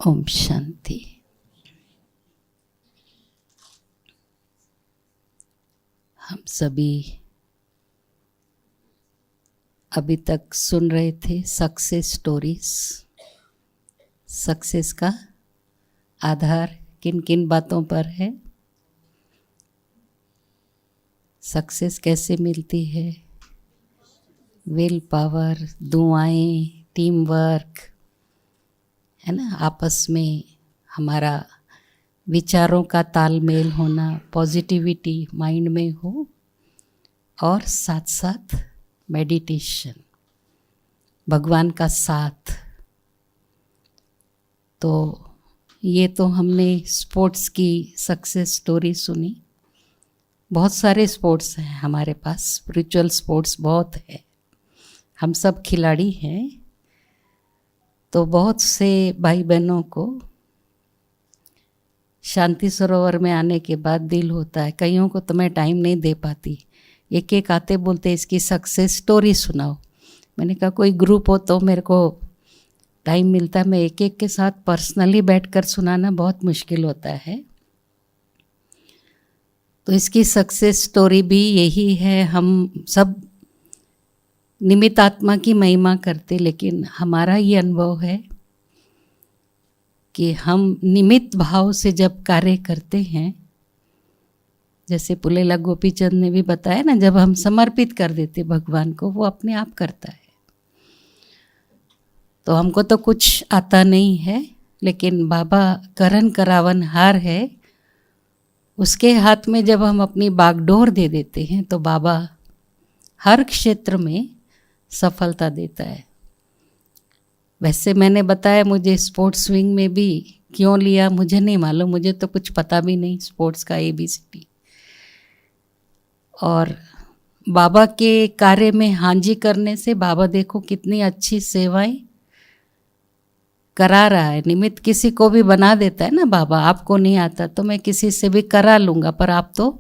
ओम शांति। हम सभी अभी तक सुन रहे थे सक्सेस स्टोरीज। सक्सेस का आधार किन किन बातों पर है, सक्सेस कैसे मिलती है, विल पावर, दुआएं, टीम वर्क, है ना, आपस में हमारा विचारों का तालमेल होना, पॉजिटिविटी माइंड में हो, और साथ साथ मेडिटेशन, भगवान का साथ। तो ये तो हमने स्पोर्ट्स की सक्सेस स्टोरी सुनी। बहुत सारे स्पोर्ट्स हैं हमारे पास, स्पिरिचुअल स्पोर्ट्स बहुत है, हम सब खिलाड़ी हैं। तो बहुत से भाई बहनों को शांति सरोवर में आने के बाद दिल होता है, कईयों को तो मैं टाइम नहीं दे पाती, एक एक आते बोलते इसकी सक्सेस स्टोरी सुनाओ। मैंने कहा कोई ग्रुप हो तो मेरे को टाइम मिलता है, मैं एक एक के साथ पर्सनली बैठकर सुनाना बहुत मुश्किल होता है। तो इसकी सक्सेस स्टोरी भी यही है। हम सब निमित्त आत्मा की महिमा करते, लेकिन हमारा ये अनुभव है कि हम निमित्त भाव से जब कार्य करते हैं, जैसे पुलेला गोपीचंद ने भी बताया ना, जब हम समर्पित कर देते भगवान को, वो अपने आप करता है। तो हमको तो कुछ आता नहीं है, लेकिन बाबा करन करावन हार है, उसके हाथ में जब हम अपनी बागडोर दे देते हैं तो बाबा हर क्षेत्र में सफलता देता है। वैसे मैंने बताया मुझे स्पोर्ट्स विंग में भी क्यों लिया मुझे नहीं मालूम, मुझे तो कुछ पता भी नहीं स्पोर्ट्स का ABCD। और बाबा के कार्य में हांजी करने से बाबा देखो कितनी अच्छी सेवाएं करा रहा है। निमित्त किसी को भी बना देता है ना बाबा, आपको नहीं आता तो मैं किसी से भी करा लूँगा, पर आप तो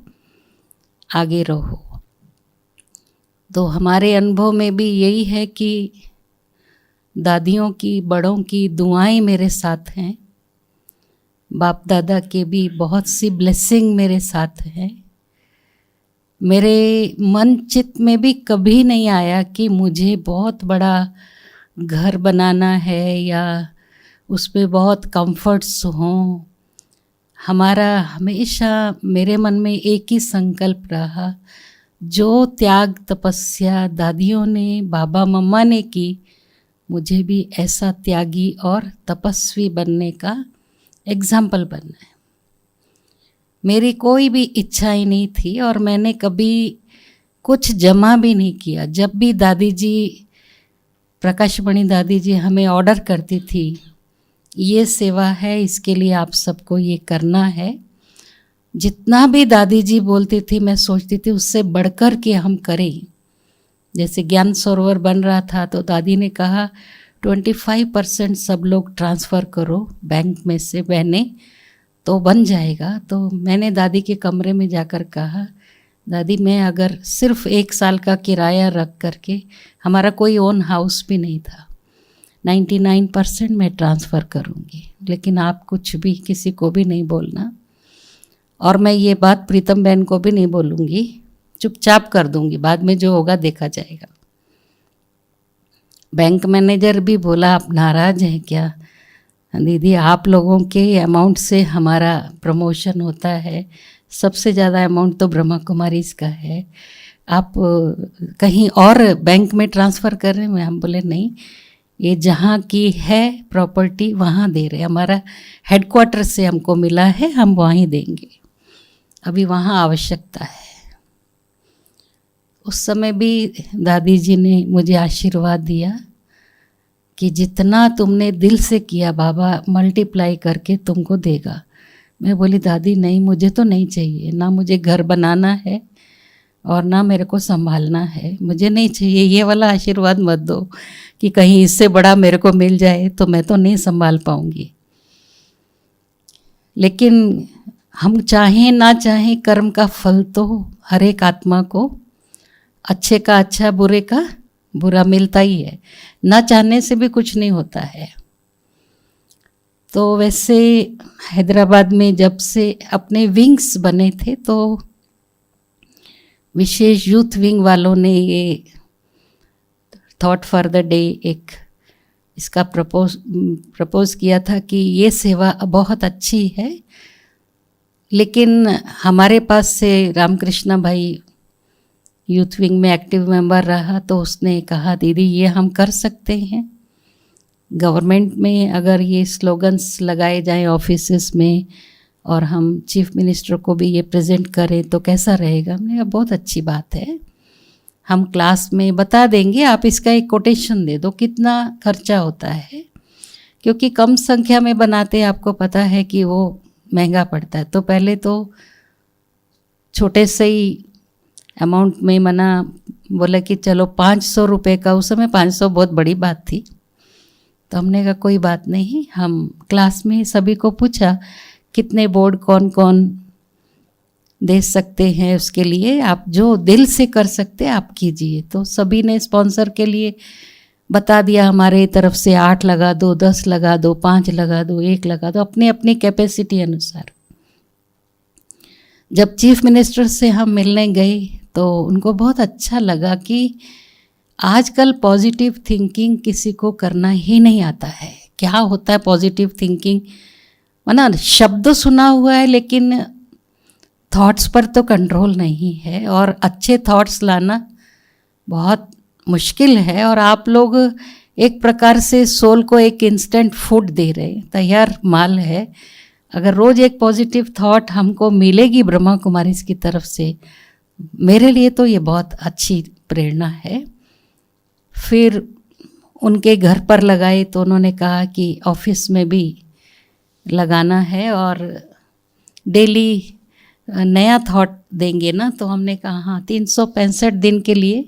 आगे रहो। तो हमारे अनुभव में भी यही है कि दादियों की, बड़ों की दुआएं मेरे साथ हैं, बाप दादा के भी बहुत सी ब्लेसिंग मेरे साथ हैं। मेरे मन चित्त में भी कभी नहीं आया कि मुझे बहुत बड़ा घर बनाना है या उस पर बहुत कंफर्ट्स हों। हमारा हमेशा मेरे मन में एक ही संकल्प रहा, जो त्याग तपस्या दादियों ने, बाबा मम्मा ने की, मुझे भी ऐसा त्यागी और तपस्वी बनने का एग्जाम्पल बनना है। मेरी कोई भी इच्छा ही नहीं थी और मैंने कभी कुछ जमा भी नहीं किया। जब भी दादी जी, प्रकाशमणि दादी जी हमें ऑर्डर करती थी, ये सेवा है, इसके लिए आप सबको ये करना है, जितना भी दादी जी बोलती थी मैं सोचती थी उससे बढ़कर के हम करें। जैसे ज्ञान सरोवर बन रहा था तो दादी ने कहा 25% सब लोग ट्रांसफ़र करो बैंक में से, बहने तो बन जाएगा। तो मैंने दादी के कमरे में जाकर कहा, दादी मैं अगर सिर्फ 1 साल का किराया रख करके, हमारा कोई ओन हाउस भी नहीं था, 99% मैं ट्रांसफ़र करूँगी, लेकिन आप कुछ भी किसी को भी नहीं बोलना। और मैं ये बात प्रीतम बहन को भी नहीं बोलूँगी, चुपचाप कर दूँगी, बाद में जो होगा देखा जाएगा। बैंक मैनेजर भी बोला आप नाराज़ हैं क्या दीदी, आप लोगों के अमाउंट से हमारा प्रमोशन होता है, सबसे ज़्यादा अमाउंट तो ब्रह्मा कुमारीज का है, आप कहीं और बैंक में ट्रांसफ़र कर रहे हैं? हम बोले नहीं, ये जहाँ की है प्रॉपर्टी वहाँ दे रहे, हमारा हेडक्वार्टर से हमको मिला है, हम वहीं देंगे, अभी वहाँ आवश्यकता है। उस समय भी दादी जी ने मुझे आशीर्वाद दिया कि जितना तुमने दिल से किया बाबा मल्टीप्लाई करके तुमको देगा। मैं बोली दादी नहीं, मुझे तो नहीं चाहिए, ना मुझे घर बनाना है और ना मेरे को संभालना है, मुझे नहीं चाहिए, ये वाला आशीर्वाद मत दो कि कहीं इससे बड़ा मेरे को मिल जाए तो मैं तो नहीं संभाल पाऊँगी। लेकिन हम चाहें ना चाहें कर्म का फल तो हर एक आत्मा को अच्छे का अच्छा, बुरे का बुरा मिलता ही है, ना चाहने से भी कुछ नहीं होता है। तो वैसे हैदराबाद में जब से अपने विंग्स बने थे तो विशेष यूथ विंग वालों ने ये थॉट फॉर द डे एक इसका प्रपोज किया था कि ये सेवा बहुत अच्छी है, लेकिन हमारे पास से रामकृष्ण भाई यूथ विंग में एक्टिव मेंबर रहा तो उसने कहा दीदी ये हम कर सकते हैं, गवर्नमेंट में अगर ये स्लोगन्स लगाए जाएं ऑफिसेस में और हम चीफ मिनिस्टर को भी ये प्रेजेंट करें तो कैसा रहेगा। हमने कहा बहुत अच्छी बात है, हम क्लास में बता देंगे, आप इसका एक कोटेशन दे दो कितना खर्चा होता है, क्योंकि कम संख्या में बनाते आपको पता है कि वो महंगा पड़ता है। तो पहले तो छोटे से ही अमाउंट में मना बोला कि चलो 500 रुपये का, उस समय 500 बहुत बड़ी बात थी। तो हमने कहा कोई बात नहीं, हम क्लास में सभी को पूछा कितने बोर्ड कौन कौन दे सकते हैं, उसके लिए आप जो दिल से कर सकते आप कीजिए। तो सभी ने स्पॉन्सर के लिए बता दिया, हमारे तरफ से 8 लगा दो, 10 लगा दो, 5 लगा दो, 1 लगा दो, अपनी अपनी कैपेसिटी अनुसार। जब चीफ मिनिस्टर से हम मिलने गए तो उनको बहुत अच्छा लगा कि आजकल पॉजिटिव थिंकिंग किसी को करना ही नहीं आता है। क्या होता है पॉजिटिव थिंकिंग, माना शब्द सुना हुआ है लेकिन थॉट्स पर तो कंट्रोल नहीं है, और अच्छे थॉट्स लाना बहुत मुश्किल है। और आप लोग एक प्रकार से सोल को एक इंस्टेंट फूड दे रहे, तैयार माल है। अगर रोज़ एक पॉजिटिव थॉट हमको मिलेगी ब्रह्मा कुमारीज की तरफ से, मेरे लिए तो ये बहुत अच्छी प्रेरणा है। फिर उनके घर पर लगाए तो उन्होंने कहा कि ऑफिस में भी लगाना है और डेली नया थॉट देंगे ना। तो हमने कहा हाँ, 365 दिन के लिए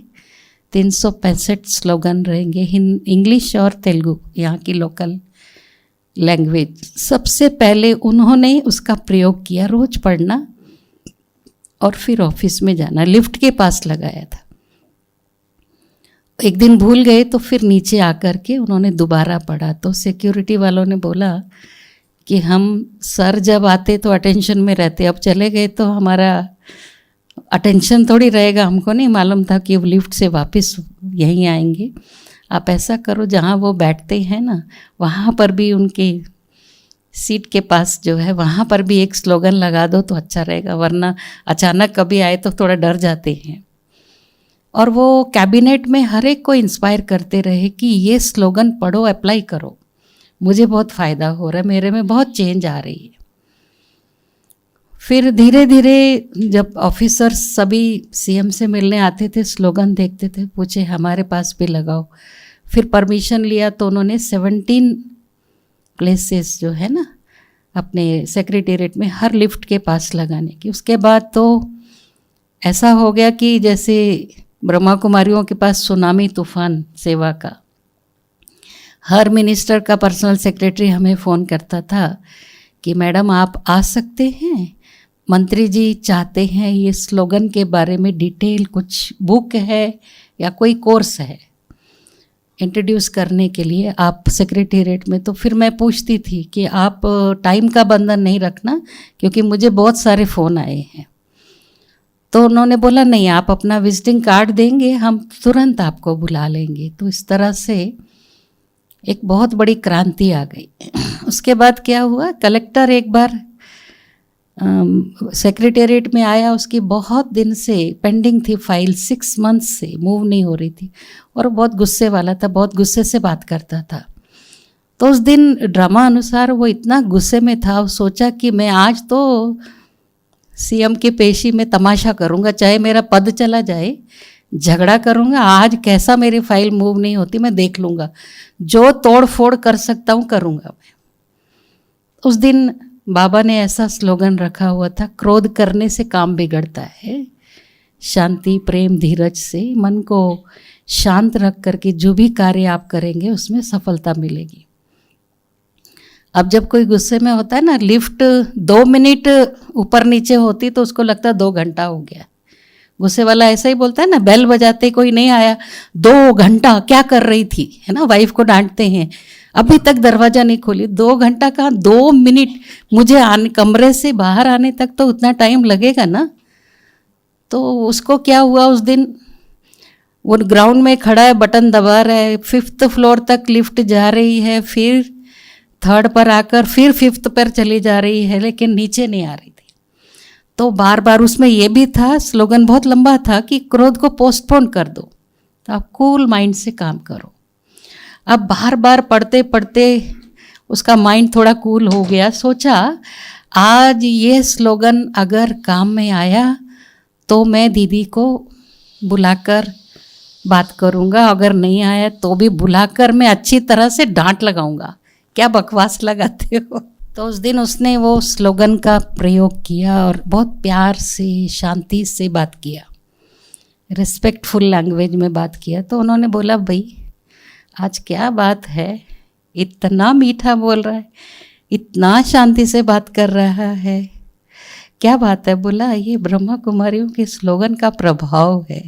365 स्लोगन रहेंगे, इंग्लिश और तेलुगु, यहाँ की लोकल लैंग्वेज। सबसे पहले उन्होंने उसका प्रयोग किया, रोज पढ़ना और फिर ऑफिस में जाना, लिफ्ट के पास लगाया था। एक दिन भूल गए तो फिर नीचे आकर के उन्होंने दोबारा पढ़ा। तो सिक्योरिटी वालों ने बोला कि हम सर जब आते तो अटेंशन में रहते, अब चले गए तो हमारा अटेंशन थोड़ी रहेगा। हमको नहीं मालूम था कि वो लिफ्ट से वापस यहीं आएंगे। आप ऐसा करो, जहाँ वो बैठते हैं ना वहाँ पर भी उनके सीट के पास जो है वहाँ पर भी एक स्लोगन लगा दो तो अच्छा रहेगा, वरना अचानक कभी आए तो थोड़ा डर जाते हैं। और वो कैबिनेट में हर एक को इंस्पायर करते रहे कि ये स्लोगन पढ़ो, अप्लाई करो, मुझे बहुत फ़ायदा हो रहा है, मेरे में बहुत चेंज आ रही है। फिर धीरे धीरे जब ऑफिसर्स सभी सीएम से मिलने आते थे, स्लोगन देखते थे, पूछे हमारे पास भी लगाओ। फिर परमिशन लिया तो उन्होंने 17 प्लेसेस जो है ना अपने सेक्रेटेरिएट में हर लिफ्ट के पास लगाने की। उसके बाद तो ऐसा हो गया कि जैसे ब्रह्मा कुमारियों के पास सुनामी तूफान सेवा का, हर मिनिस्टर का पर्सनल सेक्रेटरी हमें फ़ोन करता था कि मैडम आप आ सकते हैं, मंत्री जी चाहते हैं ये स्लोगन के बारे में डिटेल कुछ बुक है या कोई कोर्स है इंट्रोड्यूस करने के लिए आप सेक्रेटेरिएट में। तो फिर मैं पूछती थी कि आप टाइम का बंधन नहीं रखना, क्योंकि मुझे बहुत सारे फ़ोन आए हैं। तो उन्होंने बोला नहीं, आप अपना विजिटिंग कार्ड देंगे, हम तुरंत आपको बुला लेंगे। तो इस तरह से एक बहुत बड़ी क्रांति आ गई। उसके बाद क्या हुआ, कलेक्टर एक बार सेक्रेटेरिएट में आया, उसकी बहुत दिन से पेंडिंग थी फाइल, 6 मंथ्स से मूव नहीं हो रही थी, और बहुत गुस्से वाला था, बहुत गुस्से से बात करता था। तो उस दिन ड्रामा अनुसार वो इतना गुस्से में था, वो सोचा कि मैं आज तो सीएम की पेशी में तमाशा करूँगा, चाहे मेरा पद चला जाए, झगड़ा करूँगा, आज कैसा मेरी फाइल मूव नहीं होती मैं देख लूँगा, जो तोड़ फोड़ कर सकता हूँ करूँगा मैं। उस दिन बाबा ने ऐसा स्लोगन रखा हुआ था, क्रोध करने से काम बिगड़ता है, शांति प्रेम धीरज से मन को शांत रख करके जो भी कार्य आप करेंगे उसमें सफलता मिलेगी। अब जब कोई गुस्से में होता है ना, लिफ्ट 2 मिनट ऊपर नीचे होती तो उसको लगता है 2 घंटा हो गया, गुस्से वाला ऐसा ही बोलता है ना, बेल बजाते कोई नहीं आया, 2 घंटा क्या कर रही थी, है ना, वाइफ को डांटते हैं, अभी तक दरवाज़ा नहीं खोली। 2 घंटा कहाँ, 2 मिनट, मुझे आने, कमरे से बाहर आने तक तो उतना टाइम लगेगा ना। तो उसको क्या हुआ उस दिन, वो ग्राउंड में खड़ा है, बटन दबा रहा है, 5th फ्लोर तक लिफ्ट जा रही है, फिर 3rd पर आकर फिर 5th पर चली जा रही है, लेकिन नीचे नहीं आ रही थी। तो बार बार उसमें ये भी था, स्लोगन बहुत लंबा था कि क्रोध को पोस्टपोन कर दो, तो आप कूल माइंड से काम करो। अब बार बार पढ़ते पढ़ते उसका माइंड थोड़ा कूल हो गया, सोचा आज ये स्लोगन अगर काम में आया तो मैं दीदी को बुलाकर बात करूँगा, अगर नहीं आया तो भी बुलाकर मैं अच्छी तरह से डांट लगाऊंगा, क्या बकवास लगाते हो। तो उस दिन उसने वो स्लोगन का प्रयोग किया और बहुत प्यार से शांति से बात किया, रिस्पेक्टफुल लैंग्वेज में बात किया। तो उन्होंने बोला, भाई आज क्या बात है, इतना मीठा बोल रहा है, इतना शांति से बात कर रहा है, क्या बात है। बोला ये ब्रह्मा कुमारियों के स्लोगन का प्रभाव है।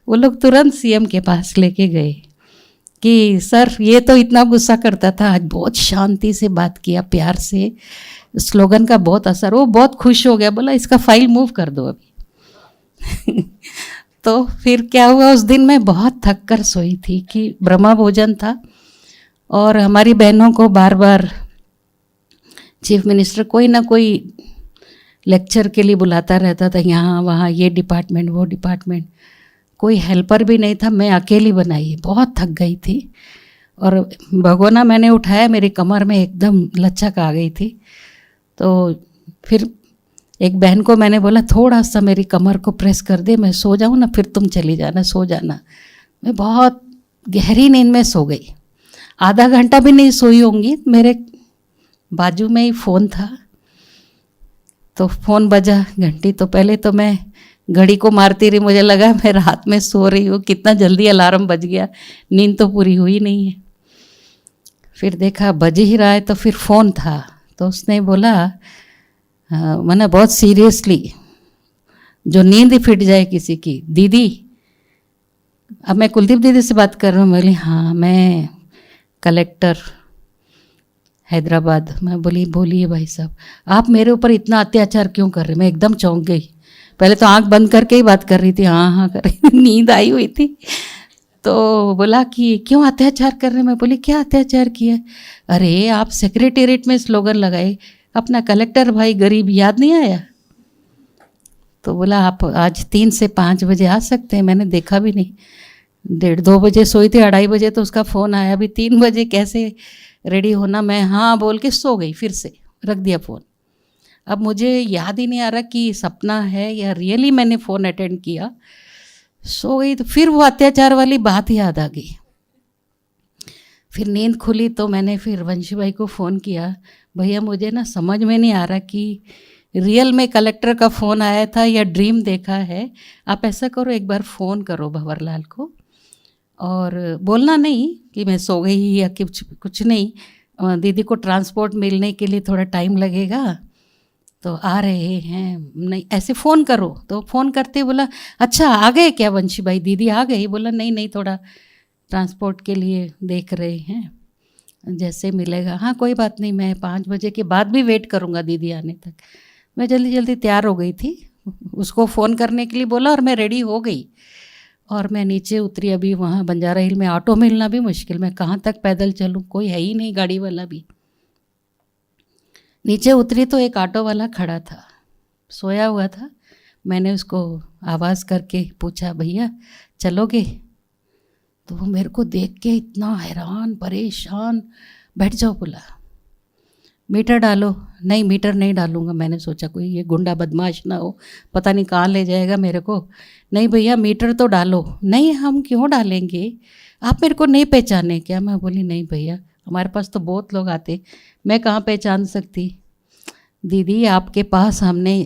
वो लोग तुरंत सीएम के पास लेके गए कि सर ये तो इतना गुस्सा करता था, आज बहुत शांति से बात किया, प्यार से, स्लोगन का बहुत असर। वो बहुत खुश हो गया, बोला इसका फाइल मूव कर दो अभी। तो फिर क्या हुआ, उस दिन मैं बहुत थक कर सोई थी कि ब्रह्मा भोजन था और हमारी बहनों को बार बार चीफ मिनिस्टर कोई ना कोई लेक्चर के लिए बुलाता रहता था, यहाँ वहाँ, ये डिपार्टमेंट वो डिपार्टमेंट, कोई हेल्पर भी नहीं था, मैं अकेली बनाई, बहुत थक गई थी। और भगोना मैंने उठाया, मेरी कमर में एकदम लचक आ गई थी। तो फिर एक बहन को मैंने बोला थोड़ा सा मेरी कमर को प्रेस कर दे, मैं सो जाऊँ ना, फिर तुम चली जाना, सो जाना। मैं बहुत गहरी नींद में सो गई, आधा घंटा भी नहीं सोई होंगी। मेरे बाजू में ही फ़ोन था, तो फ़ोन बजा, घंटी, तो पहले तो मैं घड़ी को मारती रही, मुझे लगा मैं रात में सो रही हूँ, कितना जल्दी अलार्म बज गया, नींद तो पूरी हुई नहीं है। फिर देखा बज ही रहा है, तो फिर फ़ोन था, तो उसने बोला, मैंने बहुत सीरियसली, जो नींद ही फिट जाए किसी की, दीदी, अब मैं कुलदीप दीदी से बात कर रहा हूँ। बोली हाँ, मैं कलेक्टर हैदराबाद। मैं बोली बोलिए भाई साहब, आप मेरे ऊपर इतना अत्याचार क्यों कर रहे हैं। मैं एकदम चौंक गई, पहले तो आंख बंद करके ही बात कर रही थी, हाँ हाँ कर रही थी, नींद आई हुई थी। तो बोला कि क्यों अत्याचार कर रहे हैं। मैं बोली क्या अत्याचार किया। अरे आप सेक्रेटेरिएट में स्लोगन लगाए, अपना कलेक्टर भाई गरीब याद नहीं आया। तो बोला आप आज 3 से 5 बजे आ सकते हैं। मैंने देखा भी नहीं, 1:30-2 बजे सोई थी, 2:30 बजे तो उसका फ़ोन आया, अभी 3 बजे कैसे रेडी होना। मैं हाँ बोल के सो गई, फिर से रख दिया फ़ोन। अब मुझे याद ही नहीं आ रहा कि सपना है या रियली मैंने फ़ोन अटेंड किया। सो गई, तो फिर वो अत्याचार वाली बात याद आ गई। फिर नींद खुली तो मैंने फिर वंशी भाई को फ़ोन किया, भैया मुझे ना समझ में नहीं आ रहा कि रियल में कलेक्टर का फ़ोन आया था या ड्रीम देखा है। आप ऐसा करो, एक बार फ़ोन करो भंवरलाल को, और बोलना नहीं कि मैं सो गई या कुछ नहीं, दीदी को ट्रांसपोर्ट मिलने के लिए थोड़ा टाइम लगेगा, तो आ रहे हैं, नहीं ऐसे फ़ोन करो। तो फ़ोन करते बोला अच्छा आ गए क्या वंशी भाई, दीदी आ गई। बोला नहीं नहीं, थोड़ा ट्रांसपोर्ट के लिए देख रहे हैं, जैसे मिलेगा। हाँ कोई बात नहीं, मैं 5 बजे के बाद भी वेट करूँगा दीदी आने तक। मैं जल्दी जल्दी तैयार हो गई थी, उसको फ़ोन करने के लिए बोला और मैं रेडी हो गई और मैं नीचे उतरी। अभी वहाँ बंजारा हिल में ऑटो मिलना भी मुश्किल, मैं कहाँ तक पैदल चलूँ, कोई है ही नहीं गाड़ी वाला भी। नीचे उतरी तो एक ऑटो वाला खड़ा था, सोया हुआ था। मैंने उसको आवाज़ करके पूछा भैया चलोगे। तो वो मेरे को देख के इतना हैरान परेशान, बैठ जाओ बोला। मीटर डालो। नहीं मीटर नहीं डालूंगा, मैंने सोचा कोई ये गुंडा बदमाश ना हो, पता नहीं कहाँ ले जाएगा मेरे को। नहीं भैया मीटर तो डालो। नहीं हम क्यों डालेंगे, आप मेरे को नहीं पहचाने क्या। मैं बोली नहीं भैया, हमारे पास तो बहुत लोग आते, मैं कहाँ पहचान सकती। दीदी आपके पास हमने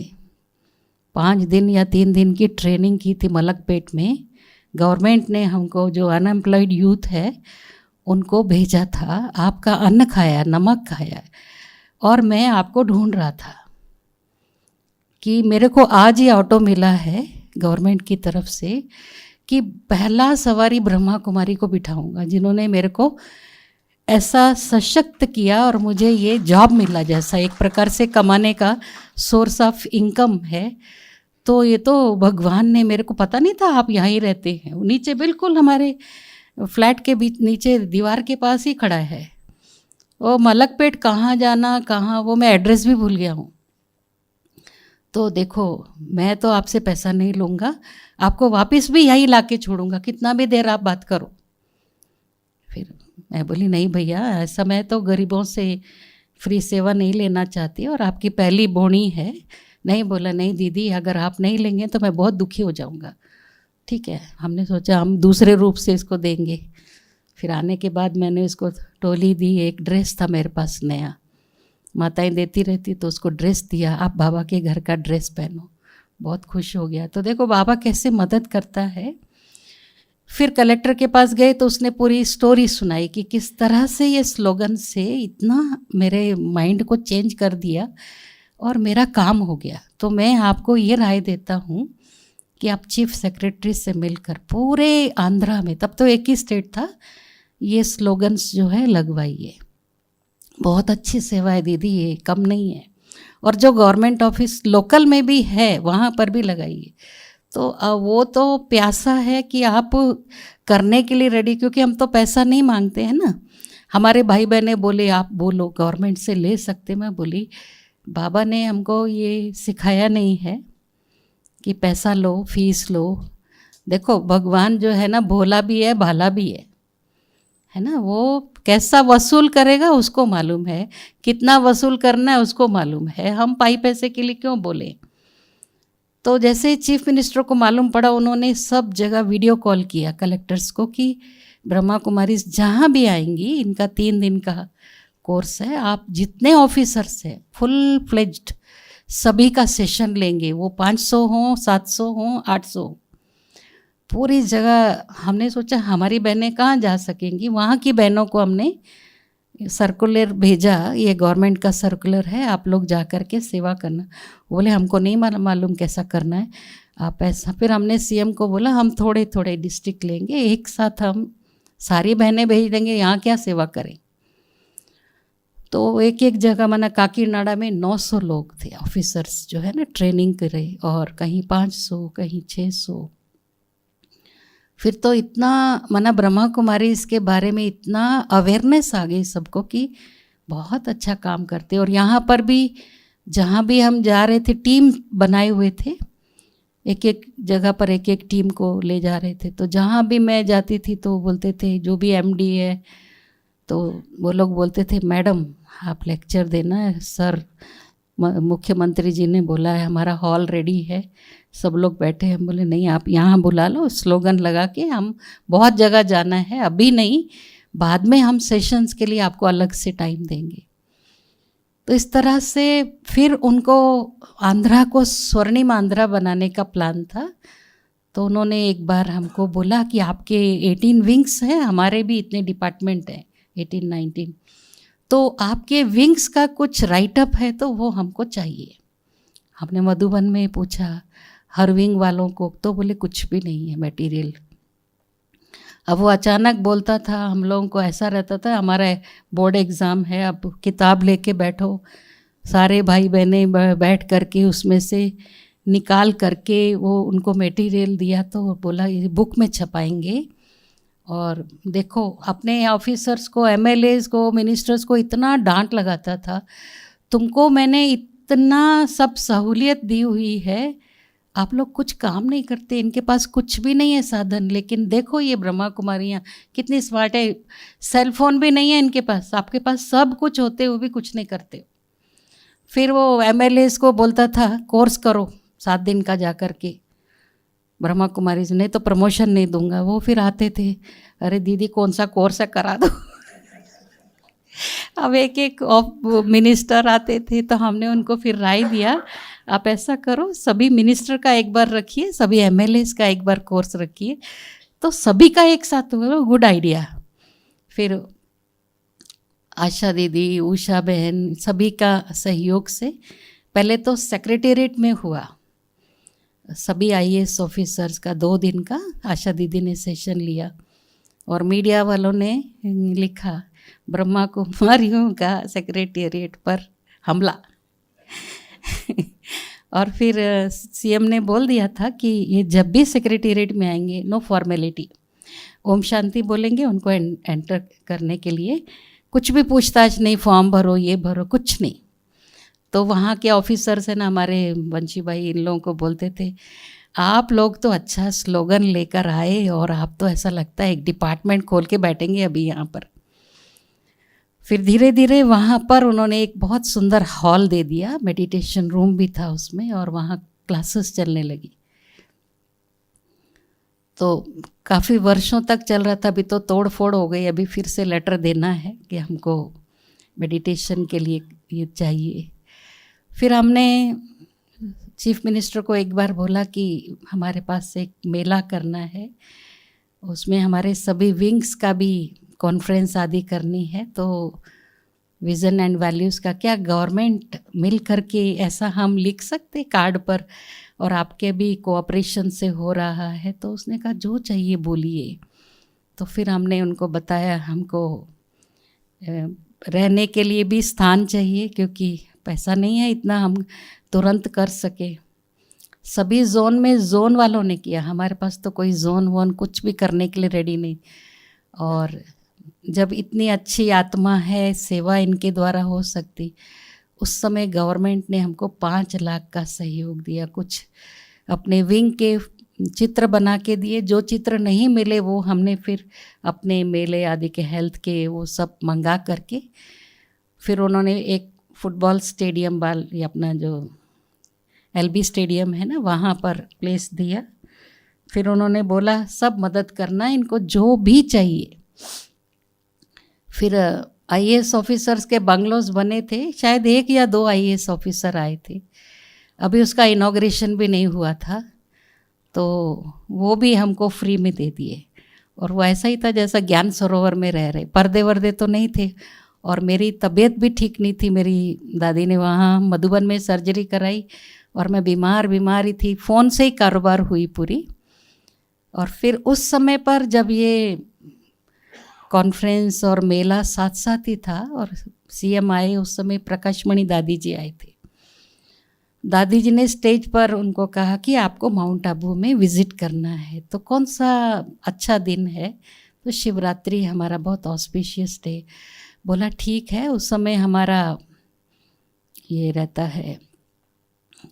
5 दिन या 3 दिन की ट्रेनिंग की थी मलकपेट में, गवर्नमेंट ने हमको जो अनएम्प्लॉयड यूथ है उनको भेजा था, आपका अन्न खाया, नमक खाया, और मैं आपको ढूंढ रहा था कि मेरे को आज ही ऑटो मिला है, गवर्नमेंट की तरफ से कि पहला सवारी ब्रह्मा कुमारी को बिठाऊंगा, जिन्होंने मेरे को ऐसा सशक्त किया और मुझे ये जॉब मिला, जैसा एक प्रकार से कमाने का सोर्स ऑफ इनकम है। तो ये तो भगवान ने, मेरे को पता नहीं था आप यहाँ ही रहते हैं। नीचे बिल्कुल हमारे फ्लैट के बीच नीचे दीवार के पास ही खड़ा है वो। मलकपेट कहाँ जाना कहाँ, वो मैं एड्रेस भी भूल गया हूँ। तो देखो मैं तो आपसे पैसा नहीं लूँगा, आपको वापस भी यहीं ला के छोड़ूंगा, कितना भी देर आप बात करो। फिर मैं बोली नहीं भैया, ऐसा मैं तो गरीबों से फ्री सेवा नहीं लेना चाहती और आपकी पहली बोनी है। नहीं, बोला नहीं दीदी, अगर आप नहीं लेंगे तो मैं बहुत दुखी हो जाऊंगा। ठीक है, हमने सोचा हम दूसरे रूप से इसको देंगे। फिर आने के बाद मैंने उसको टोली दी, एक ड्रेस था मेरे पास नया, माताएं देती रहती, तो उसको ड्रेस दिया, आप बाबा के घर का ड्रेस पहनो। बहुत खुश हो गया। तो देखो बाबा कैसे मदद करता है। फिर कलेक्टर के पास गए तो उसने पूरी स्टोरी सुनाई कि किस तरह से ये स्लोगन से इतना मेरे माइंड को चेंज कर दिया और मेरा काम हो गया। तो मैं आपको ये राय देता हूँ कि आप चीफ सेक्रेटरी से मिलकर पूरे आंध्रा में, तब तो एक ही स्टेट था, ये स्लोगन्स जो है लगवाइए। बहुत अच्छी सेवा है दीदी, ये कम नहीं है। और जो गवर्नमेंट ऑफिस लोकल में भी है वहाँ पर भी लगाइए। तो वो तो प्यासा है कि आप करने के लिए रेडी, क्योंकि हम तो पैसा नहीं मांगते हैं ना। हमारे भाई बहने बोले आप बोलो गवर्नमेंट से ले सकते। मैं बोली बाबा ने हमको ये सिखाया नहीं है कि पैसा लो, फीस लो। देखो भगवान जो है ना, भोला भी है भाला भी है ना। वो कैसा वसूल करेगा उसको मालूम है, कितना वसूल करना है उसको मालूम है। हम पाई पैसे के लिए क्यों बोले। तो जैसे चीफ मिनिस्टर को मालूम पड़ा, उन्होंने सब जगह वीडियो कॉल किया कलेक्टर्स को कि ब्रह्मा कुमारी जहाँ भी आएंगी, इनका 3 दिन का कोर्स है, आप जितने ऑफिसर्स हैं फुल फ्लेज्ड सभी का सेशन लेंगे। वो 500 हों, 700 हों, 800, पूरी जगह। हमने सोचा हमारी बहनें कहाँ जा सकेंगी, वहाँ की बहनों को हमने सर्कुलर भेजा, ये गवर्नमेंट का सर्कुलर है, आप लोग जा कर के सेवा करना। बोले हमको नहीं मालूम कैसा करना है, आप ऐसा। फिर हमने सीएम को बोला हम थोड़े थोड़े डिस्ट्रिक्ट लेंगे, एक साथ हम सारी बहनें भेज देंगे, यहाँ क्या सेवा करें। तो एक एक जगह माना काकीनाडा में 900 लोग थे ऑफिसर्स जो है ना, ट्रेनिंग करे, और कहीं 500 कहीं 600। फिर तो इतना माना ब्रह्मा कुमारी इसके बारे में इतना अवेयरनेस आ गई सबको कि बहुत अच्छा काम करते। और यहाँ पर भी जहाँ भी हम जा रहे थे टीम बनाए हुए थे, एक एक जगह पर एक एक टीम को ले जा रहे थे। तो जहाँ भी मैं जाती थी तो बोलते थे, जो भी एमडी है तो वो लोग बोलते थे मैडम आप लेक्चर देना है, सर मुख्यमंत्री जी ने बोला है, हमारा हॉल रेडी है, सब लोग बैठे हैं। बोले नहीं आप यहाँ बुला लो, स्लोगन लगा के हम बहुत जगह जाना है, अभी नहीं, बाद में हम सेशंस के लिए आपको अलग से टाइम देंगे। तो इस तरह से फिर उनको आंध्रा को स्वर्णिम आंध्रा बनाने का प्लान था। तो उन्होंने एक बार हमको बोला कि आपके 18 विंग्स हैं, हमारे भी इतने डिपार्टमेंट हैं 18-19, तो आपके विंग्स का कुछ राइटअप है तो वो हमको चाहिए। हमने मधुबन में पूछा हर विंग वालों को, तो बोले कुछ भी नहीं है मटेरियल। अब वो अचानक बोलता था, हम लोगों को ऐसा रहता था हमारा बोर्ड एग्ज़ाम है, अब किताब लेके बैठो, सारे भाई बहनें बैठ करके उसमें से निकाल करके वो उनको मटेरियल दिया। तो बोला ये बुक में छपाएंगे। और देखो अपने ऑफिसर्स को, एमएलएज को, मिनिस्टर्स को इतना डांट लगाता था, तुमको मैंने इतना सब सहूलियत दी हुई है, आप लोग कुछ काम नहीं करते, इनके पास कुछ भी नहीं है साधन, लेकिन देखो ये ब्रह्मा कुमारियाँ कितनी स्मार्ट है, सेल फोन भी नहीं है इनके पास, आपके पास सब कुछ होते हुए भी कुछ नहीं करते। फिर वो एमएलएज को बोलता था कोर्स करो 7 दिन का जा कर के, ब्रह्मा कुमारी ने तो प्रमोशन नहीं दूंगा। वो फिर आते थे, अरे दीदी कौन सा कोर्स है करा दो। अब एक एक मिनिस्टर आते थे तो हमने उनको फिर राय दिया, आप ऐसा करो सभी मिनिस्टर का एक बार रखिए, सभी एमएलएस का एक बार कोर्स रखिए, तो सभी का एक साथ हो, गुड आइडिया। फिर आशा दीदी, उषा बहन, सभी का सहयोग से पहले तो सेक्रेटेरिएट में हुआ, सभी आईएएस ऑफिसर्स का 2 दिन का आशा दीदी ने सेशन लिया और मीडिया वालों ने लिखा ब्रह्मा कुमारियों का सेक्रेटेरिएट पर हमला। और फिर सीएम ने बोल दिया था कि ये जब भी सेक्रेटेरिएट में आएंगे नो फॉर्मेलिटी, ओम शांति बोलेंगे उनको एंटर करने के लिए, कुछ भी पूछताछ नहीं, फॉर्म भरो ये भरो, कुछ नहीं। तो वहाँ के ऑफिसर्स हैं ना हमारे बंशी भाई, इन लोगों को बोलते थे आप लोग तो अच्छा स्लोगन लेकर आए और आप तो ऐसा लगता है एक डिपार्टमेंट खोल के बैठेंगे अभी यहाँ पर। फिर धीरे धीरे वहाँ पर उन्होंने एक बहुत सुंदर हॉल दे दिया, मेडिटेशन रूम भी था उसमें, और वहाँ क्लासेस चलने लगी। तो काफ़ी वर्षों तक चल रहा था, अभी तो तोड़ फोड़ हो गई, अभी फिर से लेटर देना है कि हमको मेडिटेशन के लिए ये चाहिए। फिर हमने चीफ मिनिस्टर को एक बार बोला कि हमारे पास एक मेला करना है, उसमें हमारे सभी विंग्स का भी कॉन्फ्रेंस आदि करनी है, तो विज़न एंड वैल्यूज़ का क्या गवर्नमेंट मिल करके ऐसा हम लिख सकते कार्ड पर, और आपके भी कोऑपरेशन से हो रहा है। तो उसने कहा जो चाहिए बोलिए। तो फिर हमने उनको बताया हमको रहने के लिए भी स्थान चाहिए, क्योंकि पैसा नहीं है इतना हम तुरंत कर सके। सभी जोन में जोन वालों ने किया, हमारे पास तो कोई जोन वोन कुछ भी करने के लिए रेडी नहीं। और जब इतनी अच्छी आत्मा है, सेवा इनके द्वारा हो सकती, उस समय गवर्नमेंट ने हमको 5 लाख का सहयोग दिया। कुछ अपने विंग के चित्र बना के दिए, जो चित्र नहीं मिले वो हमने फिर अपने मेले आदि के हेल्थ के वो सब मंगा करके, फिर उन्होंने एक फुटबॉल स्टेडियम ये अपना जो एलबी स्टेडियम है ना, वहाँ पर प्लेस दिया। फिर उन्होंने बोला सब मदद करना, इनको जो भी चाहिए। फिर आईएएस ऑफिसर्स के बंगलोज बने थे, शायद 1 या 2 आईएएस ऑफिसर आए थे, अभी उसका इनॉग्रेशन भी नहीं हुआ था, तो वो भी हमको फ्री में दे दिए। और वो ऐसा ही था जैसा ज्ञान सरोवर में रह रहे, पर्दे वर्दे तो नहीं थे। और मेरी तबीयत भी ठीक नहीं थी, मेरी दादी ने वहाँ मधुबन में सर्जरी कराई और मैं बीमार ही थी, फ़ोन से ही कारोबार हुई पूरी। और फिर उस समय पर जब ये कॉन्फ्रेंस और मेला साथ साथ ही था और सीएम आए, उस समय प्रकाशमणि दादी जी आए थे। दादी जी ने स्टेज पर उनको कहा कि आपको माउंट आबू में विज़िट करना है, तो कौन सा अच्छा दिन है? तो शिवरात्रि हमारा बहुत ऑस्पिशियस डे। बोला ठीक है, उस समय हमारा ये रहता है,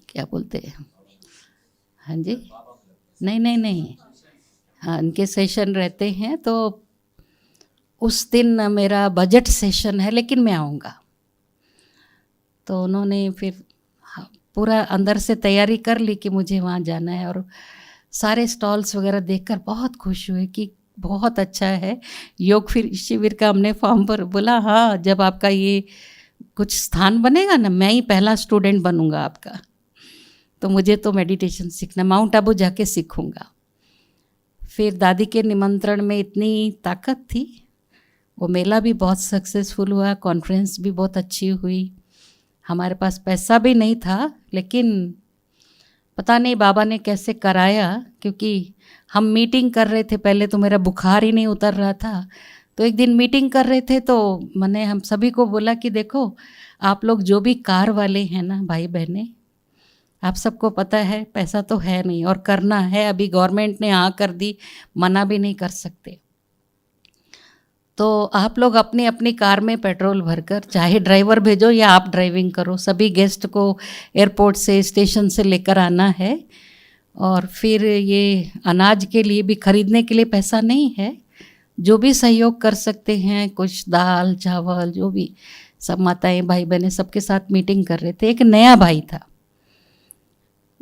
क्या बोलते हैं, हाँ जी, नहीं, हाँ इनके सेशन रहते हैं, तो उस दिन मेरा बजट सेशन है, लेकिन मैं आऊँगा। तो उन्होंने फिर पूरा अंदर से तैयारी कर ली कि मुझे वहाँ जाना है, और सारे स्टॉल्स वगैरह देखकर बहुत खुश हुए कि बहुत अच्छा है योग फिर शिविर का। हमने फॉर्म पर बोला हाँ, जब आपका ये कुछ स्थान बनेगा ना, मैं ही पहला स्टूडेंट बनूंगा आपका, तो मुझे तो मेडिटेशन सीखना, माउंट आबू जाके सीखूंगा। फिर दादी के निमंत्रण में इतनी ताकत थी, वो मेला भी बहुत सक्सेसफुल हुआ, कॉन्फ्रेंस भी बहुत अच्छी हुई। हमारे पास पैसा भी नहीं था, लेकिन पता नहीं बाबा ने कैसे कराया, क्योंकि हम मीटिंग कर रहे थे, पहले तो मेरा बुखार ही नहीं उतर रहा था। तो एक दिन मीटिंग कर रहे थे, तो मैंने हम सभी को बोला कि देखो आप लोग जो भी कार वाले हैं ना भाई बहनें, आप सबको पता है पैसा तो है नहीं और करना है, अभी गवर्नमेंट ने हाँ कर दी, मना भी नहीं कर सकते। तो आप लोग अपनी अपनी कार में पेट्रोल भरकर, चाहे ड्राइवर भेजो या आप ड्राइविंग करो, सभी गेस्ट को एयरपोर्ट से स्टेशन से लेकर आना है। और फिर ये अनाज के लिए भी खरीदने के लिए पैसा नहीं है, जो भी सहयोग कर सकते हैं, कुछ दाल चावल जो भी, सब माताएं भाई बहनें सबके साथ मीटिंग कर रहे थे। एक नया भाई था,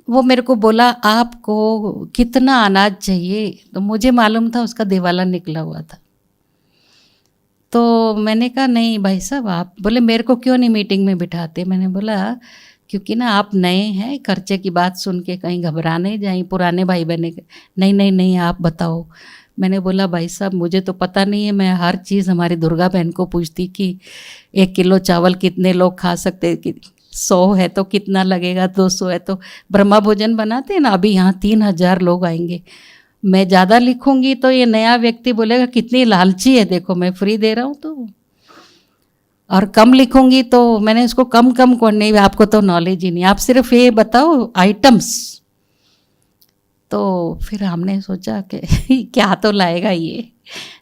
वो मेरे को बोला आपको कितना अनाज चाहिए, तो मुझे मालूम था उसका दिवाला निकला हुआ था। तो मैंने कहा नहीं भाई साहब आप, बोले मेरे को क्यों नहीं मीटिंग में बिठाते? मैंने बोला क्योंकि ना आप नए हैं, खर्चे की बात सुन के कहीं घबरा नहीं जाएं पुराने भाई बहने। नहीं आप बताओ। मैंने बोला भाई साहब मुझे तो पता नहीं है, मैं हर चीज़ हमारी दुर्गा बहन को पूछती कि 1 किलो चावल कितने लोग खा सकते, कि 100 है तो कितना लगेगा, 200 है तो ब्रह्मा भोजन बनाते हैं ना, अभी यहाँ 3000 लोग आएंगे, मैं ज़्यादा लिखूंगी तो ये नया व्यक्ति बोलेगा कितनी लालची है, देखो मैं फ्री दे रहा हूँ तो, और कम लिखूंगी तो मैंने इसको कम कम को नहीं, आपको तो नॉलेज ही नहीं, आप सिर्फ ये बताओ आइटम्स। तो फिर हमने सोचा कि क्या तो लाएगा ये,